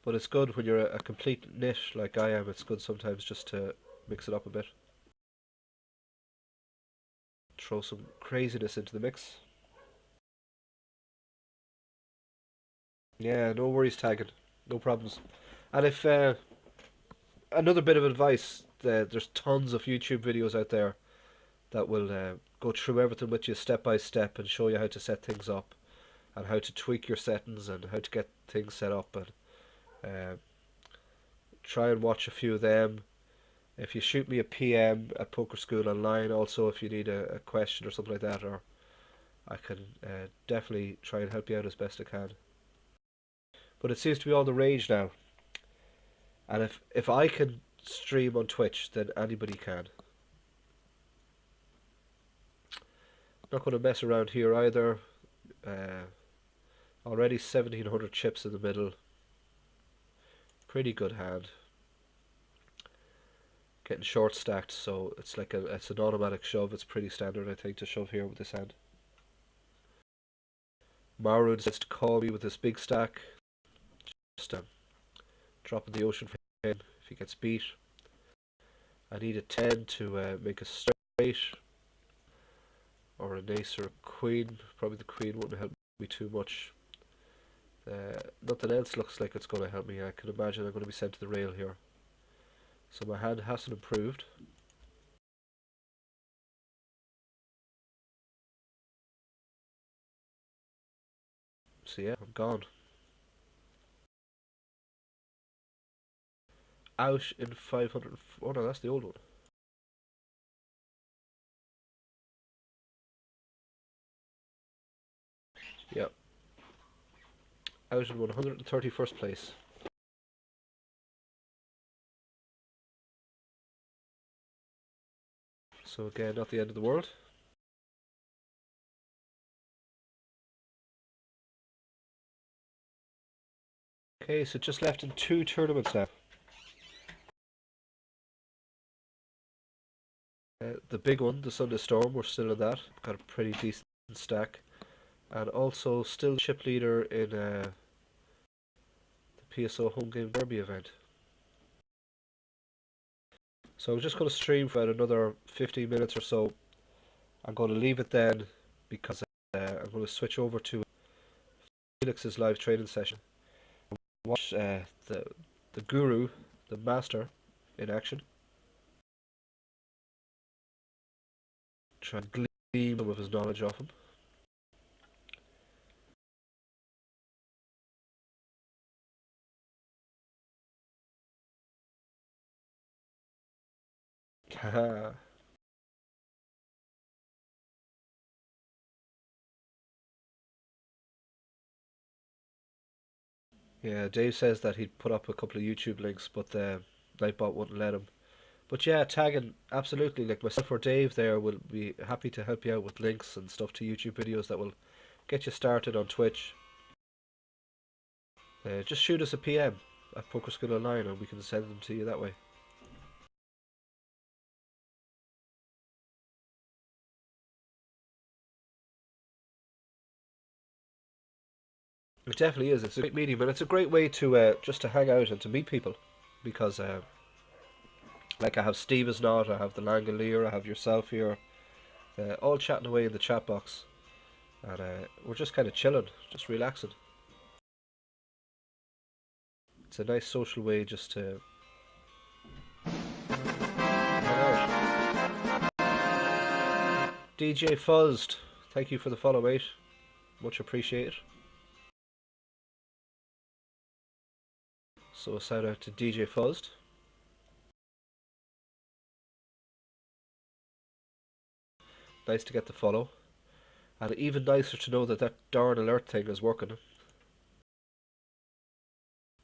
But it's good when you're a complete nit like I am. It's good sometimes just to mix it up a bit. Throw some craziness into the mix. Yeah, no worries tagging. No problems. And if another bit of advice, there's tons of YouTube videos out there that will go through everything with you step by step and show you how to set things up and how to tweak your settings and how to get things set up, and try and watch a few of them. If you shoot me a PM at Poker School Online, also if you need a question or something like that, or I can definitely try and help you out as best I can. But it seems to be all the rage now, and if I can stream on Twitch, then anybody can. Not going to mess around here either. Already 1700 chips in the middle. Pretty good hand. Getting short stacked, so it's like it's an automatic shove. It's pretty standard, I think, to shove here with this hand. Maru decides to call me with this big stack. Just dropping the ocean for him if he gets beat. I need a 10 to make a straight, or an ace or a queen. Probably the queen wouldn't help me too much. Nothing else looks like it's going to help me. I can imagine I'm going to be sent to the rail here. So my hand hasn't improved. So yeah, I'm gone. Out in 500. Oh no, that's the old one. Yep. Out in 131st place. So again, not the end of the world. Okay, so just left in 2 tournaments now. the big one, the Sunday Storm, we're still in that. Got a pretty decent stack. And also still chip leader in the PSO Home Game Derby event. So I'm just going to stream for another 15 minutes or so. I'm going to leave it then because I'm going to switch over to Felix's live training session. Watch the guru, the master, in action. Try and glean some of his knowledge off him. Haha. Yeah, Dave says that he'd put up a couple of YouTube links, but Nightbot wouldn't let him. But yeah, tagging, absolutely, like myself or Dave there will be happy to help you out with links and stuff to YouTube videos that will get you started on Twitch. Just shoot us a PM at Poker School Online and we can send them to you that way. It definitely is. It's a great medium, and it's a great way to just to hang out and to meet people, because like I have Steve is not, I have the Langolier, I have yourself here, all chatting away in the chat box, and we're just kind of chilling, just relaxing. It's a nice social way just to hang out. DJ Fuzzed, thank you for the follow, mate. Much appreciated. So a shout out to DJ Fuzzed. Nice to get the follow. And even nicer to know that that darn alert thing is working.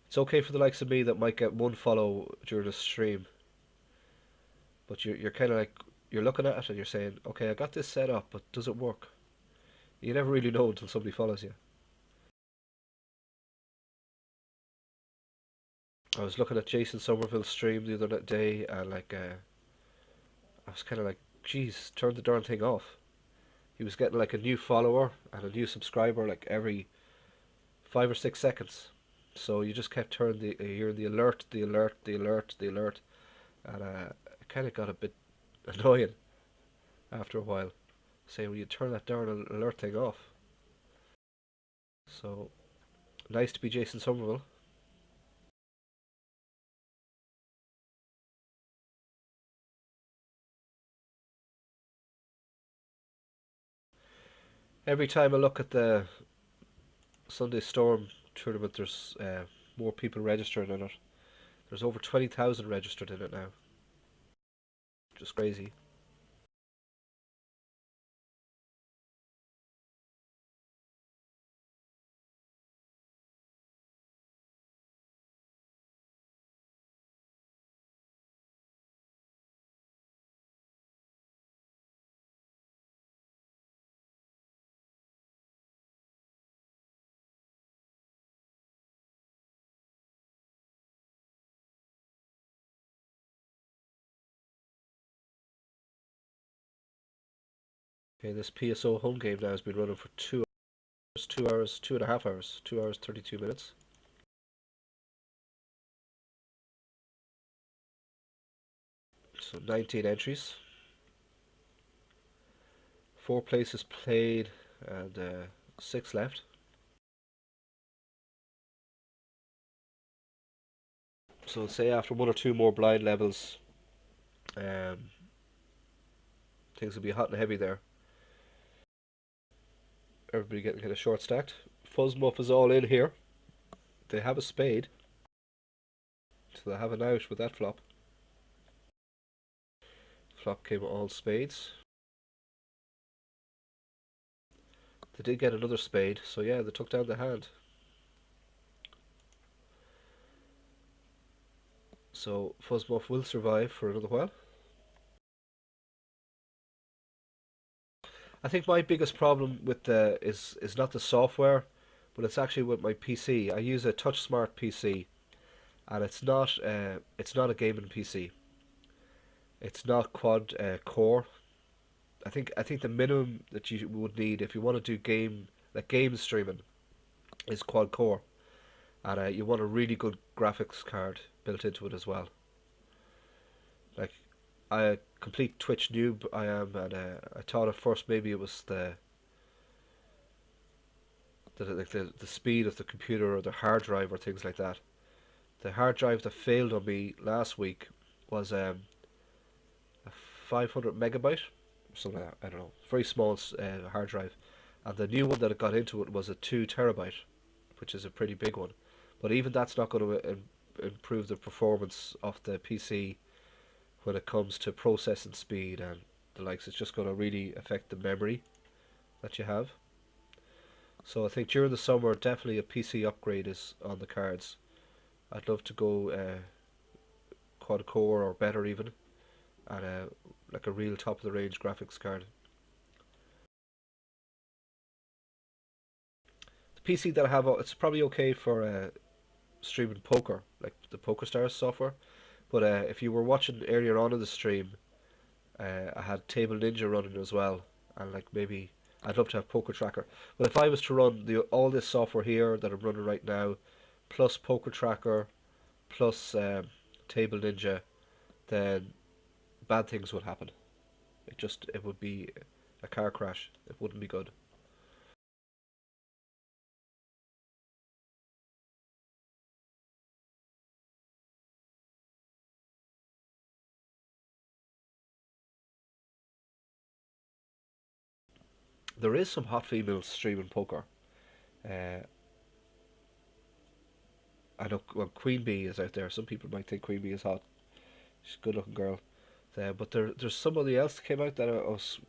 It's okay for the likes of me that might get one follow during a stream. But you're kind of like, you're looking at it and you're saying, okay, I got this set up, but does it work? You never really know until somebody follows you. I was looking at Jason Somerville's stream the other day, and like, I was kind of like, geez, turn the darn thing off. He was getting like a new follower and a new subscriber like every 5 or 6 seconds. So you just kept turning hearing the alert, the alert, the alert, the alert, and it kind of got a bit annoying after a while. Saying, will you turn that darn alert thing off? So nice to be Jason Somerville. Every time I look at the Sunday Storm tournament, there's more people registering in it. There's over 20,000 registered in it now. Just crazy. Okay, this PSO home game now has been running for 2 hours, 2.5 hours, 2 hours 32 minutes. So 19 entries, 4 places played, and 6 left. So say after 1 or 2 more blind levels, things will be hot and heavy there. Everybody getting kind of short stacked. Fuzzmuff is all in here. They have a spade, so they have an out with that flop. Flop came all spades. They did get another spade, so yeah, they took down the hand. So Fuzzmuff will survive for another while. I think my biggest problem with the is not the software, but it's actually with my PC. I use a TouchSmart PC, and it's not a gaming PC. It's not quad core. I think the minimum that you would need if you want to do game streaming is quad core, and you want a really good graphics card built into it as well. Like I a complete Twitch noob I am, and I thought at first maybe it was the speed of the computer or the hard drive or things like that. The hard drive that failed on me last week was a 500 megabyte or something like that. I don't know, very small hard drive, and the new one that it got into it was a 2 terabyte, which is a pretty big one. But even that's not going to improve the performance of the PC when it comes to processing speed and the likes. It's just going to really affect the memory that you have. So I think during the summer, definitely a PC upgrade is on the cards. I'd love to go quad core or better even, and like a real top of the range graphics card. The PC that I have, it's probably okay for streaming poker, like the PokerStars software. But if you were watching earlier on in the stream, I had Table Ninja running as well, and like maybe I'd love to have Poker Tracker. But if I was to run the all this software here that I'm running right now, plus Poker Tracker, plus Table Ninja, then bad things would happen. It would be a car crash. It wouldn't be good. There is some hot females streaming poker. Uh, I know well, Queen Bee is out there. Some people might think Queen Bee is hot. She's a good looking girl. But there's somebody else that came out that I was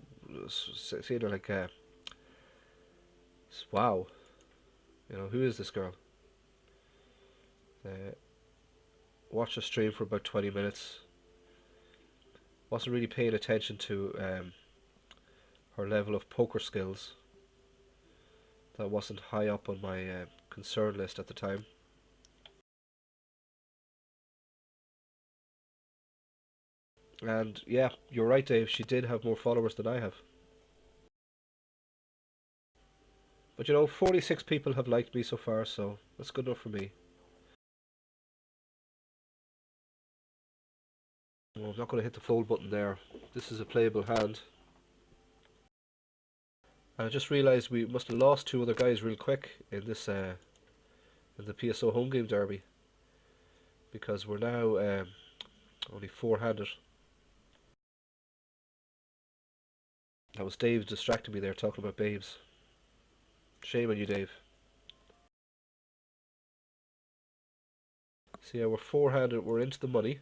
seeing her like, wow, who is this girl? Uh, Watched the stream for about 20 minutes. Wasn't really paying attention to her level of poker skills. That wasn't high up on my concern list at the time. And yeah, you're right, Dave. She did have more followers than I have. But 46 people have liked me so far, so that's good enough for me. Well, I'm not going to hit the fold button there. This is a playable hand. And I just realised we must have lost two other guys real quick in this in the PSO home game derby, because we're now only four-handed. That was Dave distracting me there talking about babes. Shame on you, Dave. So yeah, we're four-handed. We're into the money.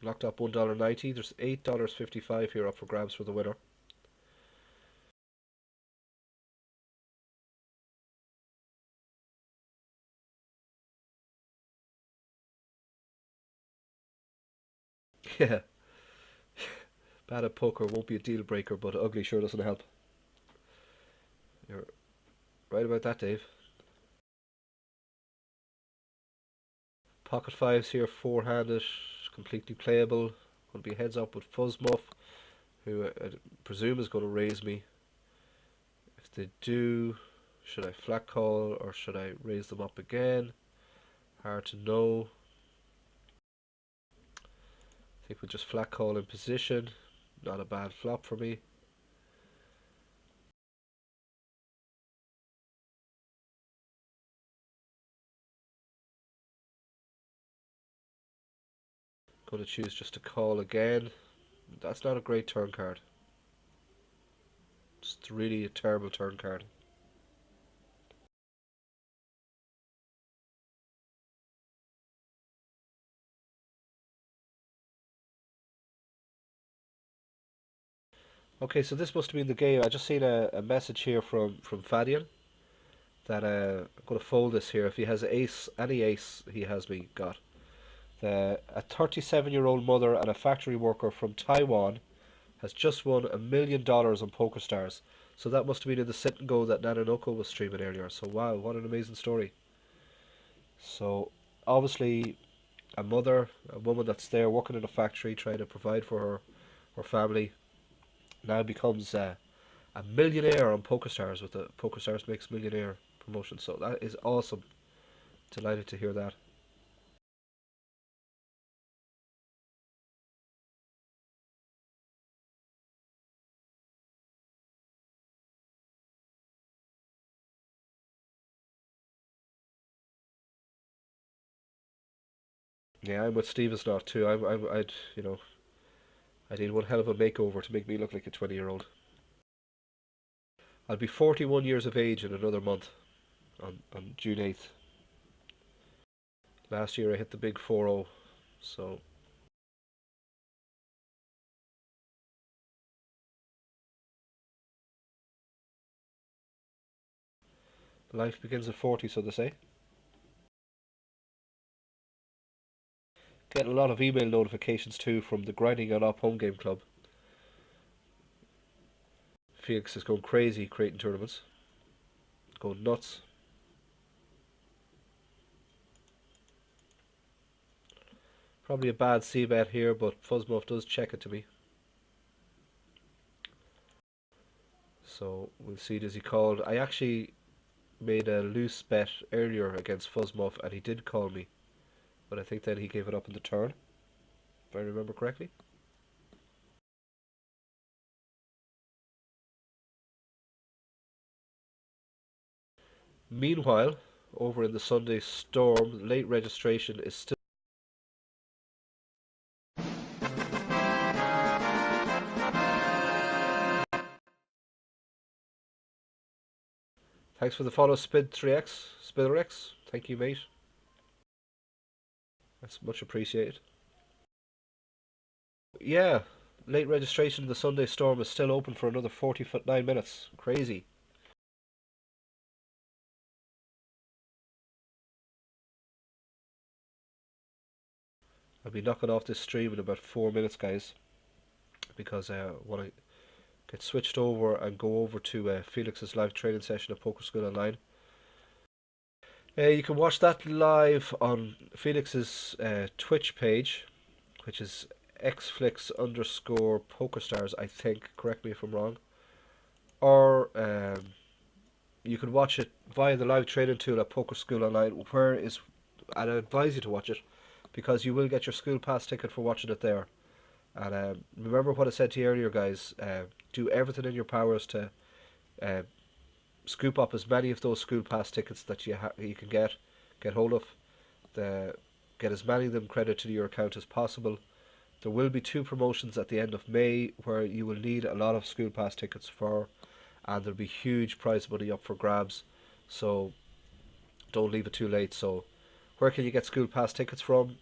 Locked up $1.90. There's $8.55 here up for grabs for the winner. Yeah, bad at poker won't be a deal breaker, but ugly sure doesn't help. You're right about that, Dave. Pocket fives here, four-handed, completely playable. Going to be heads up with Fuzzmuff, who I presume is going to raise me. If they do, should I flat call or should I raise them up again? Hard to know. I think we'll just flat call in position. Not a bad flop for me. Going to choose just to call again. That's not a great turn card. It's really a terrible turn card. Okay, so this must have been the game. I just seen a message here from Fadian that I'm going to fold this here. If he has ace, any ace, he has me got. A 37-year-old mother and a factory worker from Taiwan has just won $1 million on PokerStars. So that must have been in the sit and go that Nanonoko was streaming earlier. So wow, what an amazing story. So obviously a mother, a woman that's there working in a factory trying to provide for her family, now becomes a millionaire on PokerStars with the PokerStars Makes Millionaire promotion. So that is awesome. Delighted to hear that. Yeah, I'm with Stevens now too. I'd, I need one hell of a makeover to make me look like a 20-year-old. I'll be 41 years of age in another month on June 8th. Last year I hit the big 40, so life begins at 40, so they say. Getting a lot of email notifications too from the Grinding It Up Home Game Club. Felix is going crazy creating tournaments. Going nuts. Probably a bad C bet here, but Fuzzmuff does check it to me. So we'll see. Does he call? I actually made a loose bet earlier against Fuzzmuff and he did call me. But I think then he gave it up in the turn, if I remember correctly. Meanwhile, over in the Sunday Storm, late registration is still. Thanks for the follow, Spid3X, Spiderx. Thank you, mate. That's much appreciated. Yeah, late registration in the Sunday Storm is still open for another 49 minutes. Crazy. I'll be knocking off this stream in about 4 minutes, guys, because I want to get switched over and go over to Felix's live training session at Poker School Online. You can watch that live on Felix's Twitch page, which is xflix underscore pokerstars, I think. Correct me if I'm wrong. Or you can watch it via the live training tool at Poker School Online, where is, and I advise you to watch it because you will get your school pass ticket for watching it there. And remember what I said to you earlier, guys. Do everything in your powers to uh, scoop up as many of those school pass tickets that you can get hold of. The Get as many of them credited to your account as possible. There will be two promotions at the end of May where you will need a lot of school pass tickets for, and there'll be huge prize money up for grabs. So don't leave it too late. So where can you get school pass tickets from?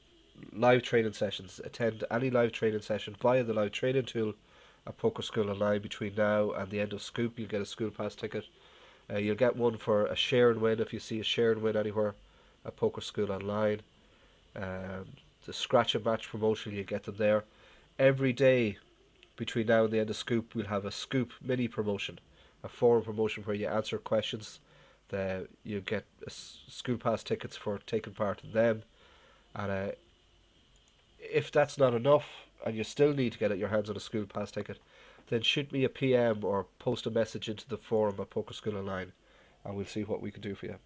Live training sessions. Attend any live training session via the live training tool at Poker School Online between now and the end of Scoop. You'll get a school pass ticket. You'll get one for a share and win if you see a share and win anywhere at Poker School Online. The scratch and match promotion, you get them there. Every day between now and the end of Scoop, we'll have a Scoop mini promotion, a forum promotion where you answer questions. You get school pass tickets for taking part in them. And if that's not enough, and you still need to get your hands on a school pass ticket, then shoot me a PM or post a message into the forum at Poker School Online, and we'll see what we can do for you.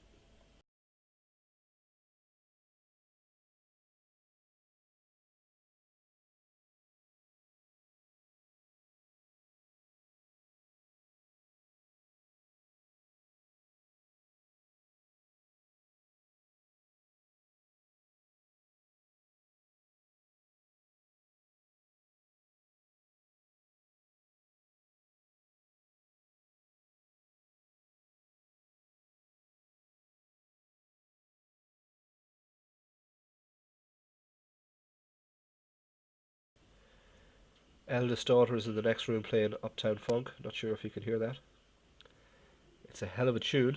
Eldest daughter is in the next room playing Uptown Funk. Not sure if you can hear that. It's a hell of a tune.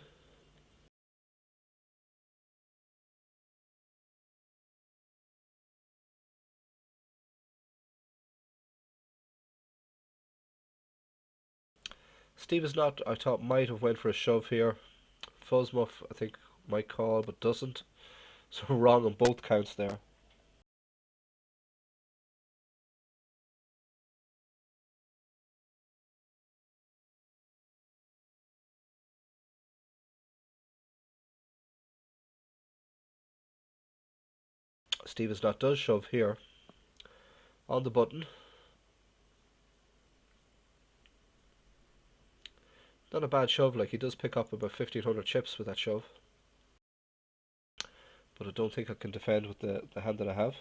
Steve is not. I thought might have went for a shove here. Fuzzmuff, I think, might call but doesn't. So wrong on both counts there. Stevens not does shove here on the button. Not a bad shove, like he does pick up about 1500 chips with that shove. But I don't think I can defend with the hand that I have.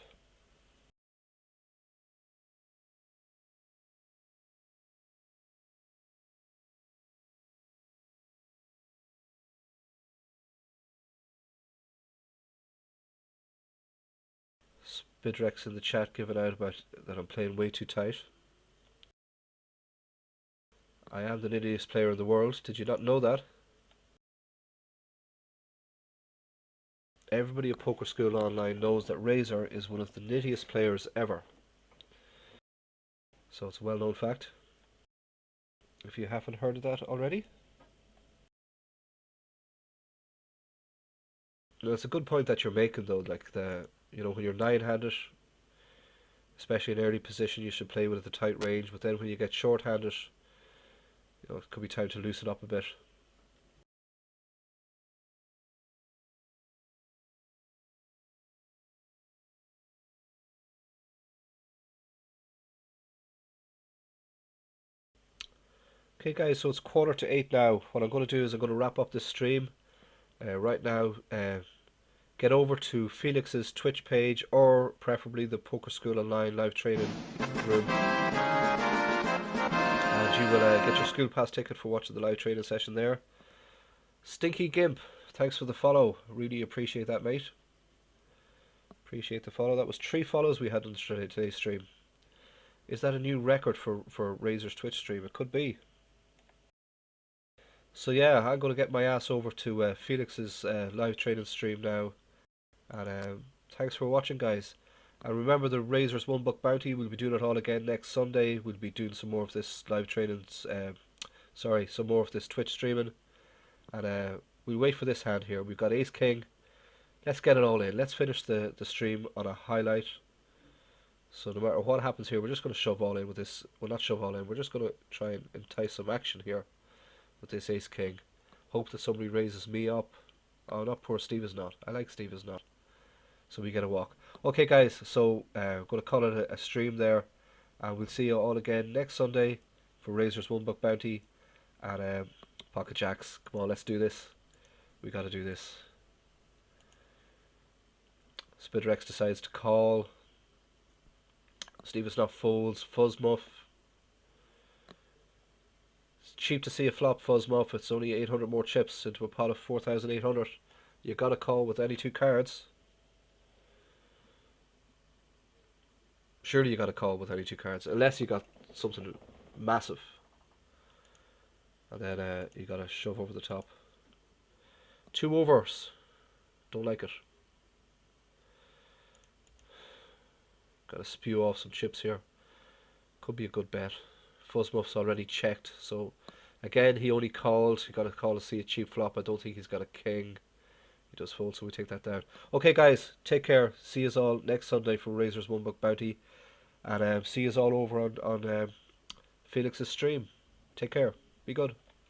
Spidrex in the chat giving out about that I'm playing way too tight. I am the nittiest player in the world. Did you not know that? Everybody at Poker School Online knows that Razor is one of the nittiest players ever. So it's a well-known fact. If you haven't heard of that already. Now, it's a good point that you're making though, like when you're nine-handed, especially in early position, you should play with the tight range, but then when you get short-handed, it could be time to loosen up a bit. Okay guys, so it's 7:45 now. What I'm going to do is I'm going to wrap up this stream right now. Get over to Felix's Twitch page, or preferably the Poker School Online live training room, and you will get your school pass ticket for watching the live training session there. Stinky Gimp, thanks for the follow. Really appreciate that, mate. Appreciate the follow. That was 3 follows we had on today's stream. Is that a new record for Razor's Twitch stream? It could be. So yeah, I'm going to get my ass over to Felix's live training stream now. And thanks for watching, guys. And remember the Razor's $1 bounty. We'll be doing it all again next Sunday. We'll be doing some more of this live training. Some more of this Twitch streaming. And we'll wait for this hand here. We've got Ace King. Let's get it all in. Let's finish the stream on a highlight. So no matter what happens here, we're just going to shove all in with this. Well, not shove all in. We're just going to try and entice some action here with this Ace King. Hope that somebody raises me up. Oh, not poor Steve is not. I like Steve is not. So we get a walk. Okay, guys. So I'm going to call it a stream there, and we'll see you all again next Sunday for Razor's $1 bounty and Pocket Jacks. Come on, let's do this. We got to do this. Spidrex decides to call. Steve is not folds. Fuzzmuff. Cheap to see a flop, Fuzzmuff. It's only 800 more chips into a pot of 4,800. You got to call with any 2 cards. Surely you got to call with any 2 cards, unless you got something massive. And then you got to shove over the top. 2 overs. Don't like it. Got to spew off some chips here. Could be a good bet. Fuzzmuff's already checked, so again he only calls. You got to call to see a cheap flop. I don't think he's got a king. He does fold, so we take that down. Okay, guys, take care. See you all next Sunday for Razor's $1 bounty, and see you all over on Felix's stream. Take care. Be good.